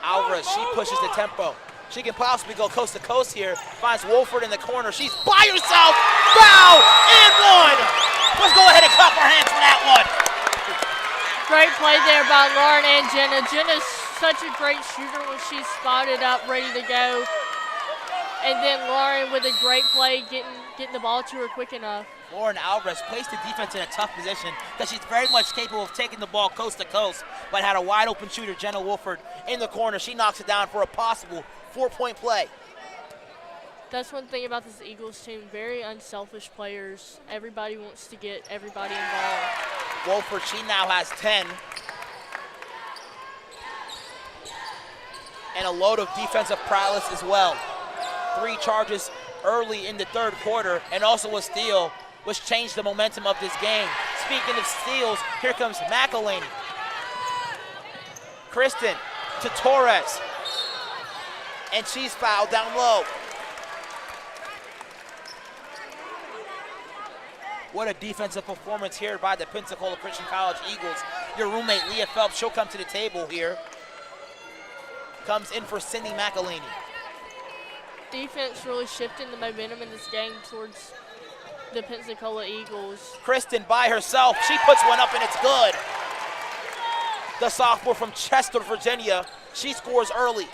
Alvarez, she pushes the tempo. She can possibly go coast to coast here. Finds Wolford in the corner. She's by herself. Foul and one. Let's go ahead and clap our hands for that one. Great play there by Lauren and Jenna. Jenna's such a great shooter when she's spotted up, ready to go. And then Lauren with a great play, getting the ball to her quick enough. Lauren Alvarez placed the defense in a tough position because she's very much capable of taking the ball coast to coast, but had a wide open shooter, Jenna Wolford, in the corner. She knocks it down for a possible 4-point play. That's one thing about this Eagles team, very unselfish players. Everybody wants to get everybody involved. Wolford, she now has 10. And a load of defensive prowess as well. 3 charges early in the third quarter, and also a steal, which changed the momentum of this game. Speaking of steals, here comes McElhaney. Kristen to Torres. And she's fouled down low. What a defensive performance here by the Pensacola Christian College Eagles. Your roommate, Leah Phelps, she'll come to the table here. Comes in for Cindy McElhaney. Defense really shifting the momentum in this game towards the Pensacola Eagles. Kristen by herself. She puts one up and it's good. The sophomore from Chester, Virginia. She scores early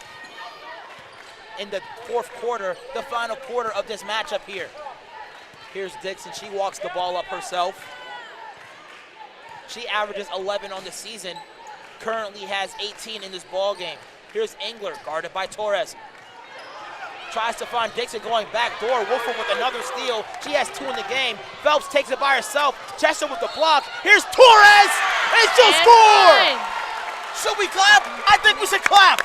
in the fourth quarter, the final quarter of this matchup here. Here's Dixon. She walks the ball up herself. She averages 11 on the season. Currently has 18 in this ball game. Here's Engler, guarded by Torres. Tries to find Dixon going back door. Wolford with another steal. She has 2 in the game. Phelps takes it by herself. Chester with the block. Here's Torres, and she'll score! Should we clap? I think we should clap.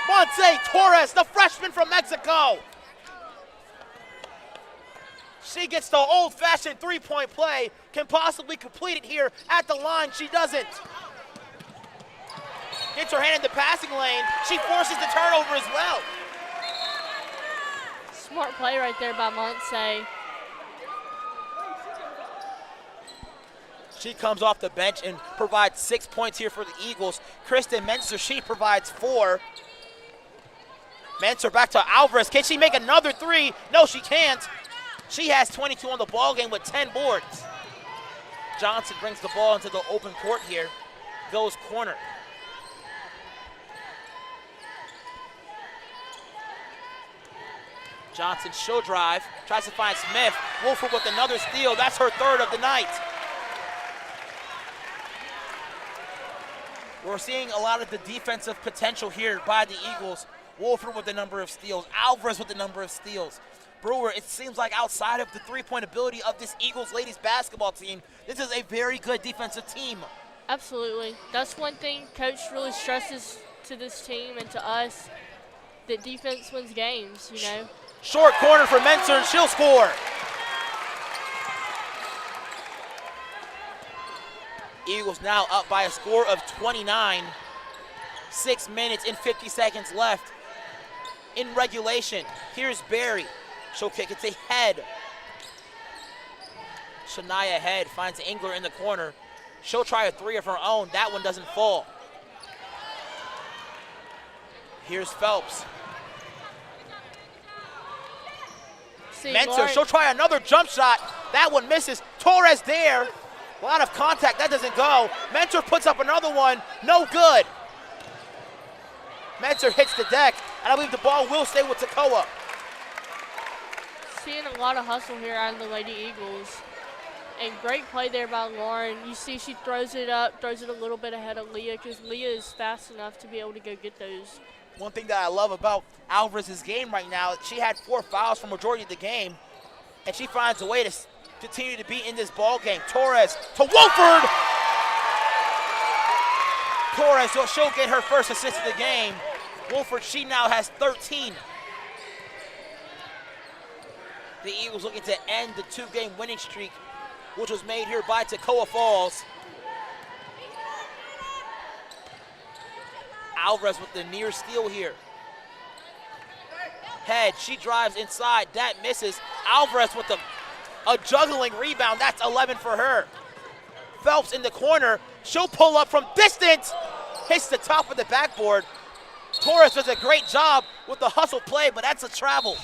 Monse Torres, the freshman from Mexico. She gets the old-fashioned 3-point play. Can possibly complete it here at the line. She doesn't. Gets her hand in the passing lane. She forces the turnover as well. Smart play right there by Monse. She comes off the bench and provides 6 points here for the Eagles. Kristen Menser, she provides 4. Menser back to Alvarez. Can she make another 3? No, she can't. She has 22 on the ball game with 10 boards. Johnson brings the ball into the open court here. Goes corner. Johnson, she'll drive, tries to find Smith. Wolford with another steal. That's her 3rd of the night. We're seeing a lot of the defensive potential here by the Eagles. Wolford with the number of steals. Alvarez with the number of steals. Brewer, it seems like outside of the 3-point ability of this Eagles ladies basketball team, this is a very good defensive team. Absolutely. That's one thing Coach really stresses to this team and to us, that defense wins games, you know. Short corner for Menser, and she'll score. Eagles now up by a score of 29. 6 minutes and 50 seconds left in regulation. Here's Barry. She'll kick it to Head. Shania Head finds Engler in the corner. She'll try a 3 of her own. That one doesn't fall. Here's Phelps. Menser, she'll try another jump shot. That one misses. Torres there. A lot of contact. That doesn't go. Menser puts up another one. No good. Menser hits the deck, and I believe the ball will stay with Toccoa. Seeing a lot of hustle here out of the Lady Eagles. And great play there by Lauren. You see she throws it up, throws it a little bit ahead of Leah, because Leah is fast enough to be able to go get those. One thing that I love about Alvarez's game right now, she had 4 fouls for majority of the game, and she finds a way to continue to be in this ball game. Torres to Wolford. Torres, she'll get her first assist of the game. Wolford, she now has 13. The Eagles looking to end the 2-game winning streak, which was made here by Toccoa Falls. Alvarez with the near steal here. Head, she drives inside, that misses. Alvarez with a juggling rebound, that's 11 for her. Phelps in the corner, she'll pull up from distance, hits the top of the backboard. Torres does a great job with the hustle play, but that's a travel.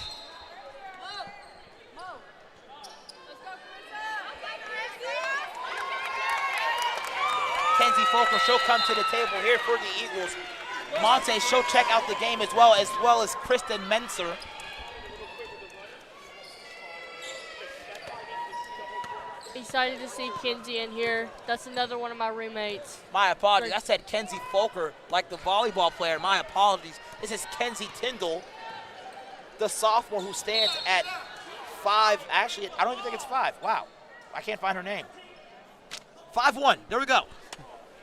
Kenzie Folker, she'll come to the table here for the Eagles. Monte, she'll check out the game as well as Kristen Menser. Excited to see Kenzie in here. That's another one of my roommates. My apologies. I said Kenzie Folker, like the volleyball player. My apologies. This is Kenzie Tyndall, the sophomore who stands at 5. Actually, I don't even think it's 5. Wow. I can't find her name. 5'1". There we go.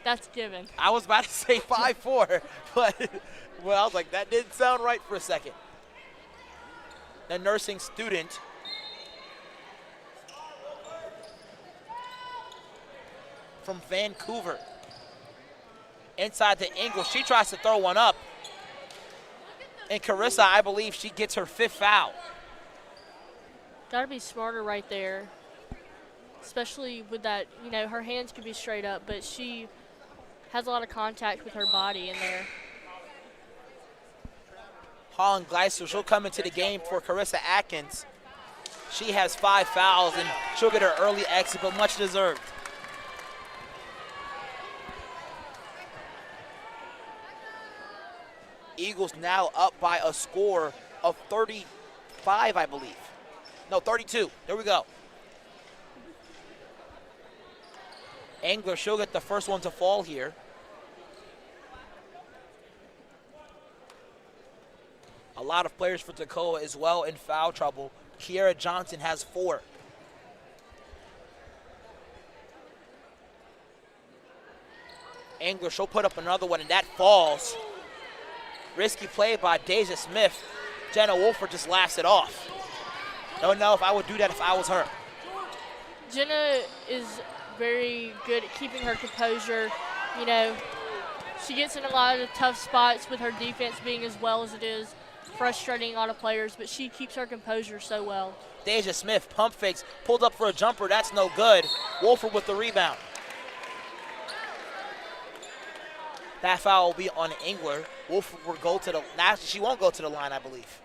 That's given. I was about to say 5'4", but well, I was like, that didn't sound right for a second. The nursing student. From Vancouver. Inside the angle, she tries to throw one up. And Carissa, I believe she gets her 5th foul. Gotta be smarter right there. Especially with that, you know, her hands could be straight up, but she has a lot of contact with her body in there. Holland Gleiser, she'll come into the game for Carissa Atkins. She has 5 fouls, and she'll get her early exit, but much deserved. Eagles now up by a score of 35, I believe. No, 32. There we go. Engler, she'll get the first one to fall here. A lot of players for Toccoa as well in foul trouble. Kiera Johnson has 4. Engler, she'll put up another one, and that falls. Risky play by Deja Smith. Jenna Wolford just laughs it off. Don't know if I would do that if I was her. Jenna is very good at keeping her composure. You know, she gets in a lot of tough spots with her defense being as well as it is, frustrating a lot of players, but she keeps her composure so well. Deja Smith pump fakes, pulled up for a jumper. That's no good. Wolford with the rebound. That foul will be on Engler. Wolford will go to the, actually she won't go to the line, I believe.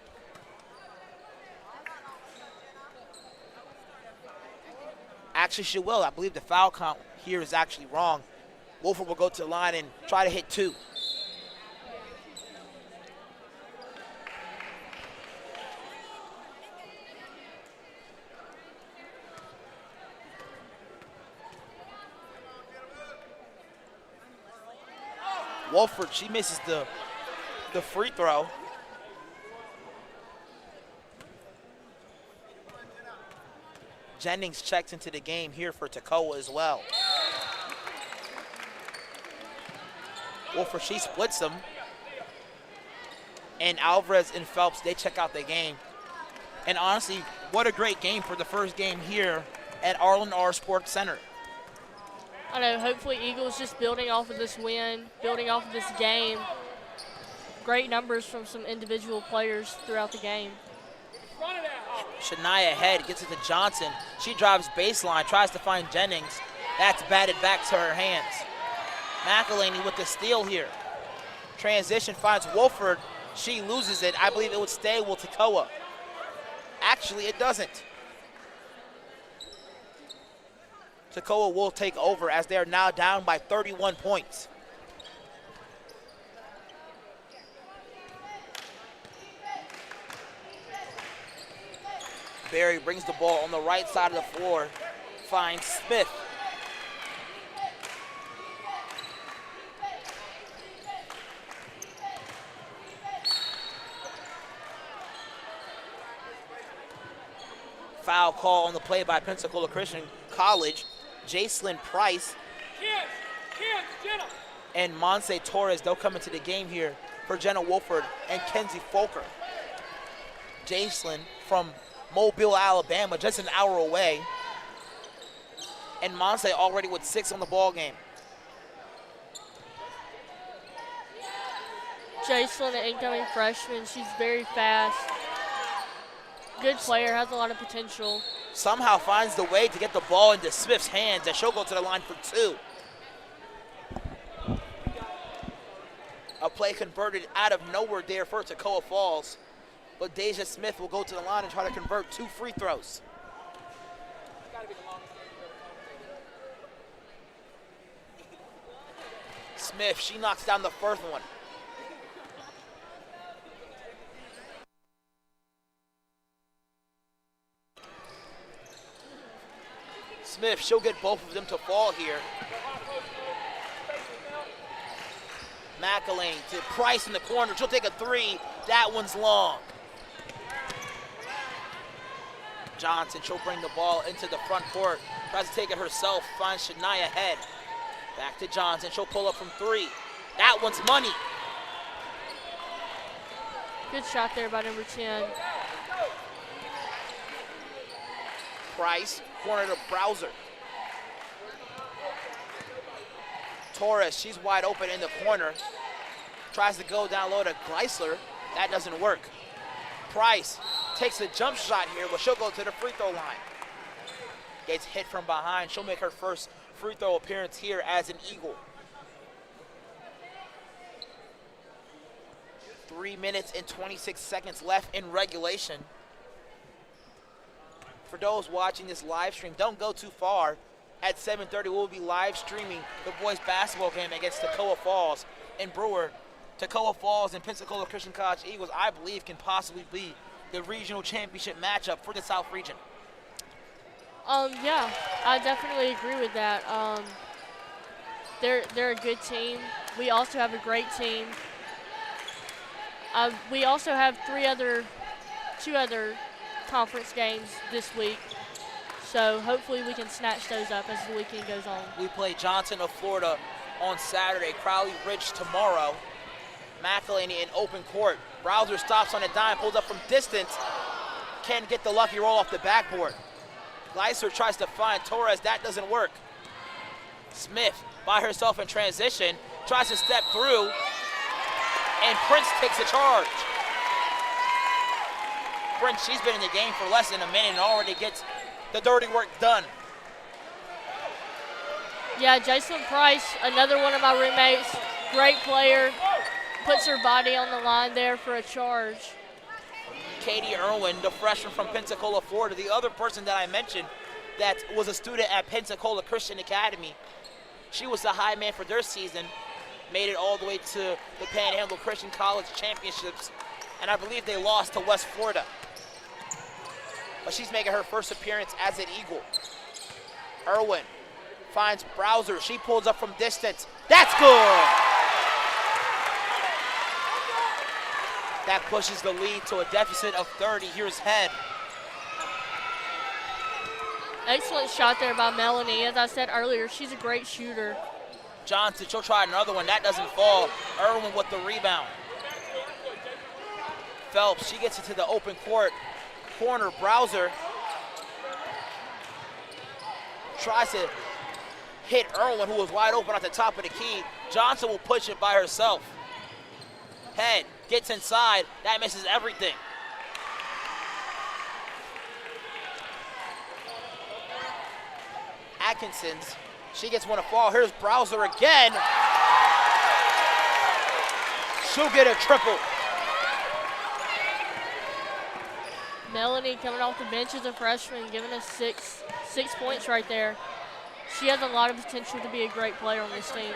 Actually, she will. I believe the foul count here is actually wrong. Wolford will go to the line and try to hit 2. Wolford, she misses the free throw. Jennings checks into the game here for Toccoa as well. Wolford, she splits them. And Alvarez and Phelps, they check out the game. And honestly, what a great game for the first game here at Arlen R Sports Center. I know, hopefully Eagles just building off of this win, building off of this game. Great numbers from some individual players throughout the game. Shania Head gets it to Johnson. She drives baseline, tries to find Jennings. That's batted back to her hands. McElhaney with the steal here. Transition finds Wolford. She loses it. I believe it would stay with Toccoa. Actually, it doesn't. Toccoa will take over as they are now down by 31 points. Barry brings the ball on the right side of the floor, finds Smith. Foul call on the play by Pensacola Christian College. Jacelyn Price and Monse Torres, they'll come into the game here for Jenna Wolford and Kenzie Folker. Jacelyn from Mobile, Alabama, just an hour away. And Monse already with 6 on the ball game. Jacelyn, the incoming freshman, she's very fast. Good player, has a lot of potential. Somehow finds the way to get the ball into Smith's hands, and she'll go to the line for 2. A play converted out of nowhere there for Toccoa Falls. But Deja Smith will go to the line and try to convert 2 free throws. Smith, she knocks down the first one. Smith, she'll get both of them to fall here. McElwain to Price in the corner. She'll take a 3. That one's long. Johnson, she'll bring the ball into the front court. Tries to take it herself, finds Shania Head. Back to Johnson, she'll pull up from 3. That one's money. Good shot there by number 10. Price, corner to Browser. Torres, she's wide open in the corner. Tries to go down low to Gleisler. That doesn't work. Price takes a jump shot here, but she'll go to the free throw line. Gets hit from behind. She'll make her first free throw appearance here as an Eagle. 3 minutes and 26 seconds left in regulation. For those watching this live stream, don't go too far. At 7:30, we'll be live streaming the boys basketball game against Toccoa Falls and Brewer. Toccoa Falls and Pensacola Christian College Eagles, I believe, can possibly be the regional championship matchup for the South region. Yeah, I definitely agree with that. They're a good team. We also have a great team. We also have two other conference games this week. So hopefully we can snatch those up as the weekend goes on. We play Johnson of Florida on Saturday, Crowley Ridge tomorrow. McElhaney in open court. Browser stops on a dime, pulls up from distance. Can't get the lucky roll off the backboard. Gleisler tries to find Torres. That doesn't work. Smith by herself in transition, tries to step through, and Prince takes the charge. Prince, she's been in the game for less than a minute and already gets the dirty work done. Yeah, Jason Price, another one of my roommates, great player, puts her body on the line there for a charge. Katie Irwin, the freshman from Pensacola, Florida, the other person that I mentioned that was a student at Pensacola Christian Academy. She was the high man for their season, made it all the way to the Panhandle Christian College Championships, and I believe they lost to West Florida. But she's making her first appearance as an Eagle. Irwin finds Browser. She pulls up from distance. That's good! That pushes the lead to a deficit of 30. Here's Head. Excellent shot there by Melanie. As I said earlier, she's a great shooter. Johnson, she'll try another one. That doesn't fall. Irwin with the rebound. Phelps, she gets it to the open court. Corner, Browser tries to hit Irwin, who was wide open at the top of the key. Johnson will push it by herself. Head gets inside. That misses everything. Atkinson's, she gets one to fall. Here's Browser again. She'll get a triple. Melanie coming off the bench as a freshman, giving us six points right there. She has a lot of potential to be a great player on this team.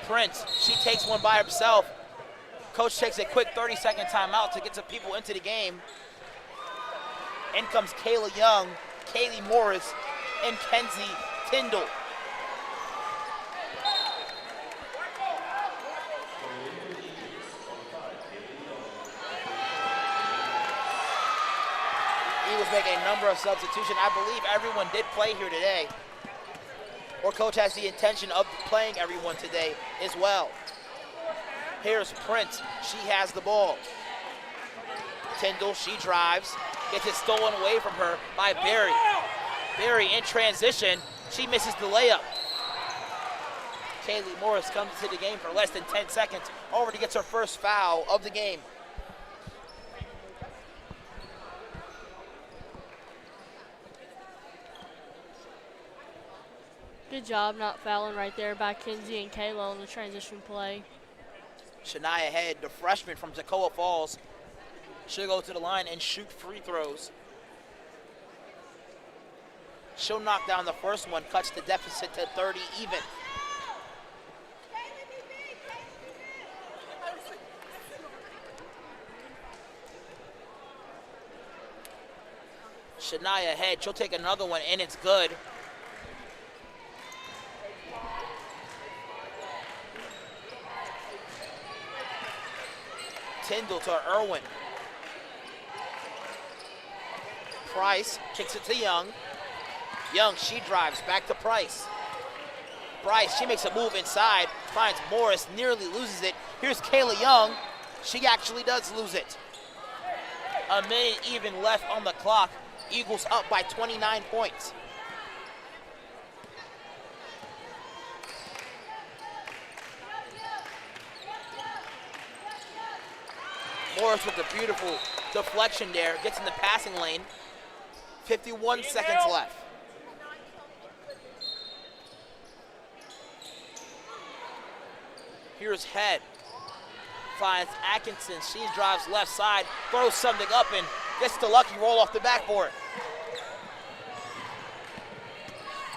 Prince, she takes one by herself. Coach takes a quick 30-second timeout to get some people into the game. In comes Kayla Young, Kaylee Morris, and Kenzie Tyndall. Eagles make a number of substitutions. I believe everyone did play here today. Or coach has the intention of playing everyone today as well. Here's Prince. She has the ball. Tyndall, she drives. Gets it stolen away from her by Berry. Berry in transition. She misses the layup. Kaylee Morris comes into the game for less than 10 seconds. Already gets her first foul of the game. Good job not fouling right there by Kenzie and Kayla on the transition play. Shania Head, the freshman from Toccoa Falls, she'll go to the line and shoot free throws. She'll knock down the first one, cuts the deficit to 30 even. Shania Head, she'll take another one, and it's good. Tyndall to Irwin. Price kicks it to Young. Young, she drives back to Price. Bryce, she makes a move inside, finds Morris, nearly loses it. Here's Kayla Young. She actually does lose it. A minute even left on the clock. Eagles up by 29 points. Morris with a beautiful deflection there, gets in the passing lane. 51 seconds left. Here's Head. Finds Atkinson. She drives left side, throws something up, and gets the lucky roll off the backboard.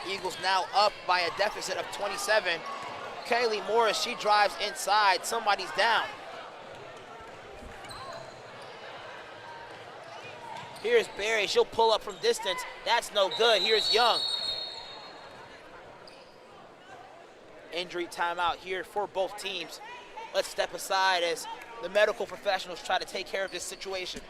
Eagles now up by a deficit of 27. Kaylee Morris, she drives inside. Somebody's down. Here's Barry. She'll pull up from distance. That's no good. Here's Young. Injury timeout here for both teams. Let's step aside as the medical professionals try to take care of this situation.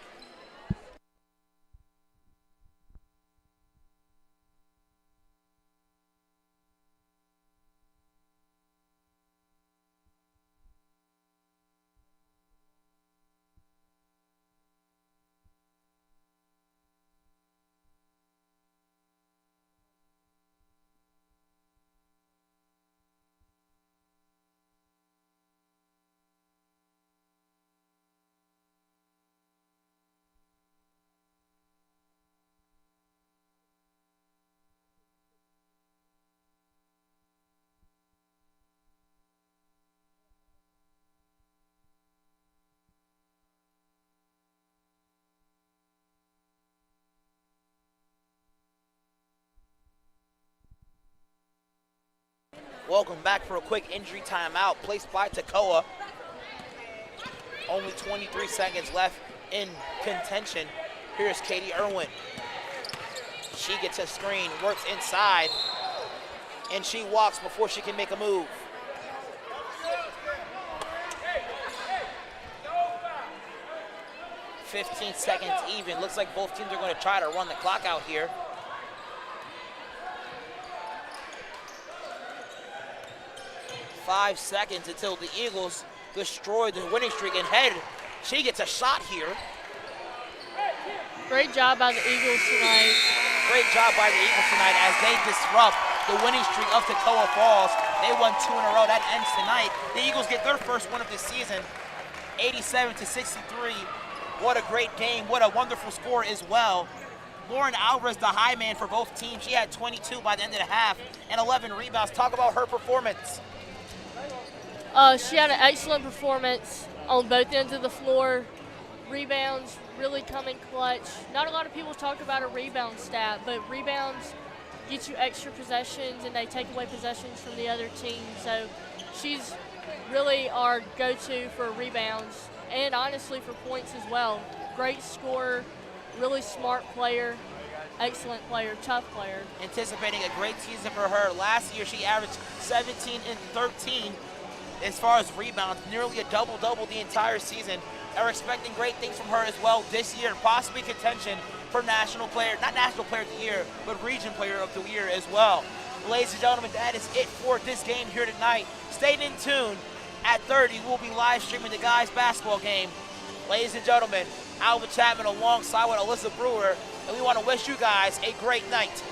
Welcome back for a quick injury timeout placed by Toccoa. Only 23 seconds left in contention. Here's Katie Irwin. She gets a screen, works inside, and she walks before she can make a move. "15 seconds even. Looks like both teams are going to try to run the clock out here. "5 seconds until the Eagles destroy the winning streak, and Head, she gets a shot here. Great job by the Eagles tonight. Great job by the Eagles tonight as they disrupt the winning streak of Toccoa Falls. They won 2 in a row. That ends tonight. The Eagles get their first win of the season, 87-63. What a great game. What a wonderful score as well. Lauren Alvarez, the high man for both teams. She had 22 by the end of the half and 11 rebounds. Talk about her performance. She had an excellent performance on both ends of the floor. Rebounds really come in clutch. Not a lot of people talk about a rebound stat, but rebounds get you extra possessions and they take away possessions from the other team. So she's really our go-to for rebounds and honestly for points as well. Great scorer, really smart player, excellent player, tough player. Anticipating a great season for her. Last year she averaged 17 and 13 as far as rebounds, nearly a double-double the entire season. Are expecting great things from her as well this year, possibly contention for national player, not national player of the year, but region player of the year as well. Ladies and gentlemen, that is it for this game here tonight. Stay in tune. At 30, we'll be live streaming the guys' basketball game. Ladies and gentlemen, Alvin Chapman alongside with Alyssa Brewer, and we want to wish you guys a great night.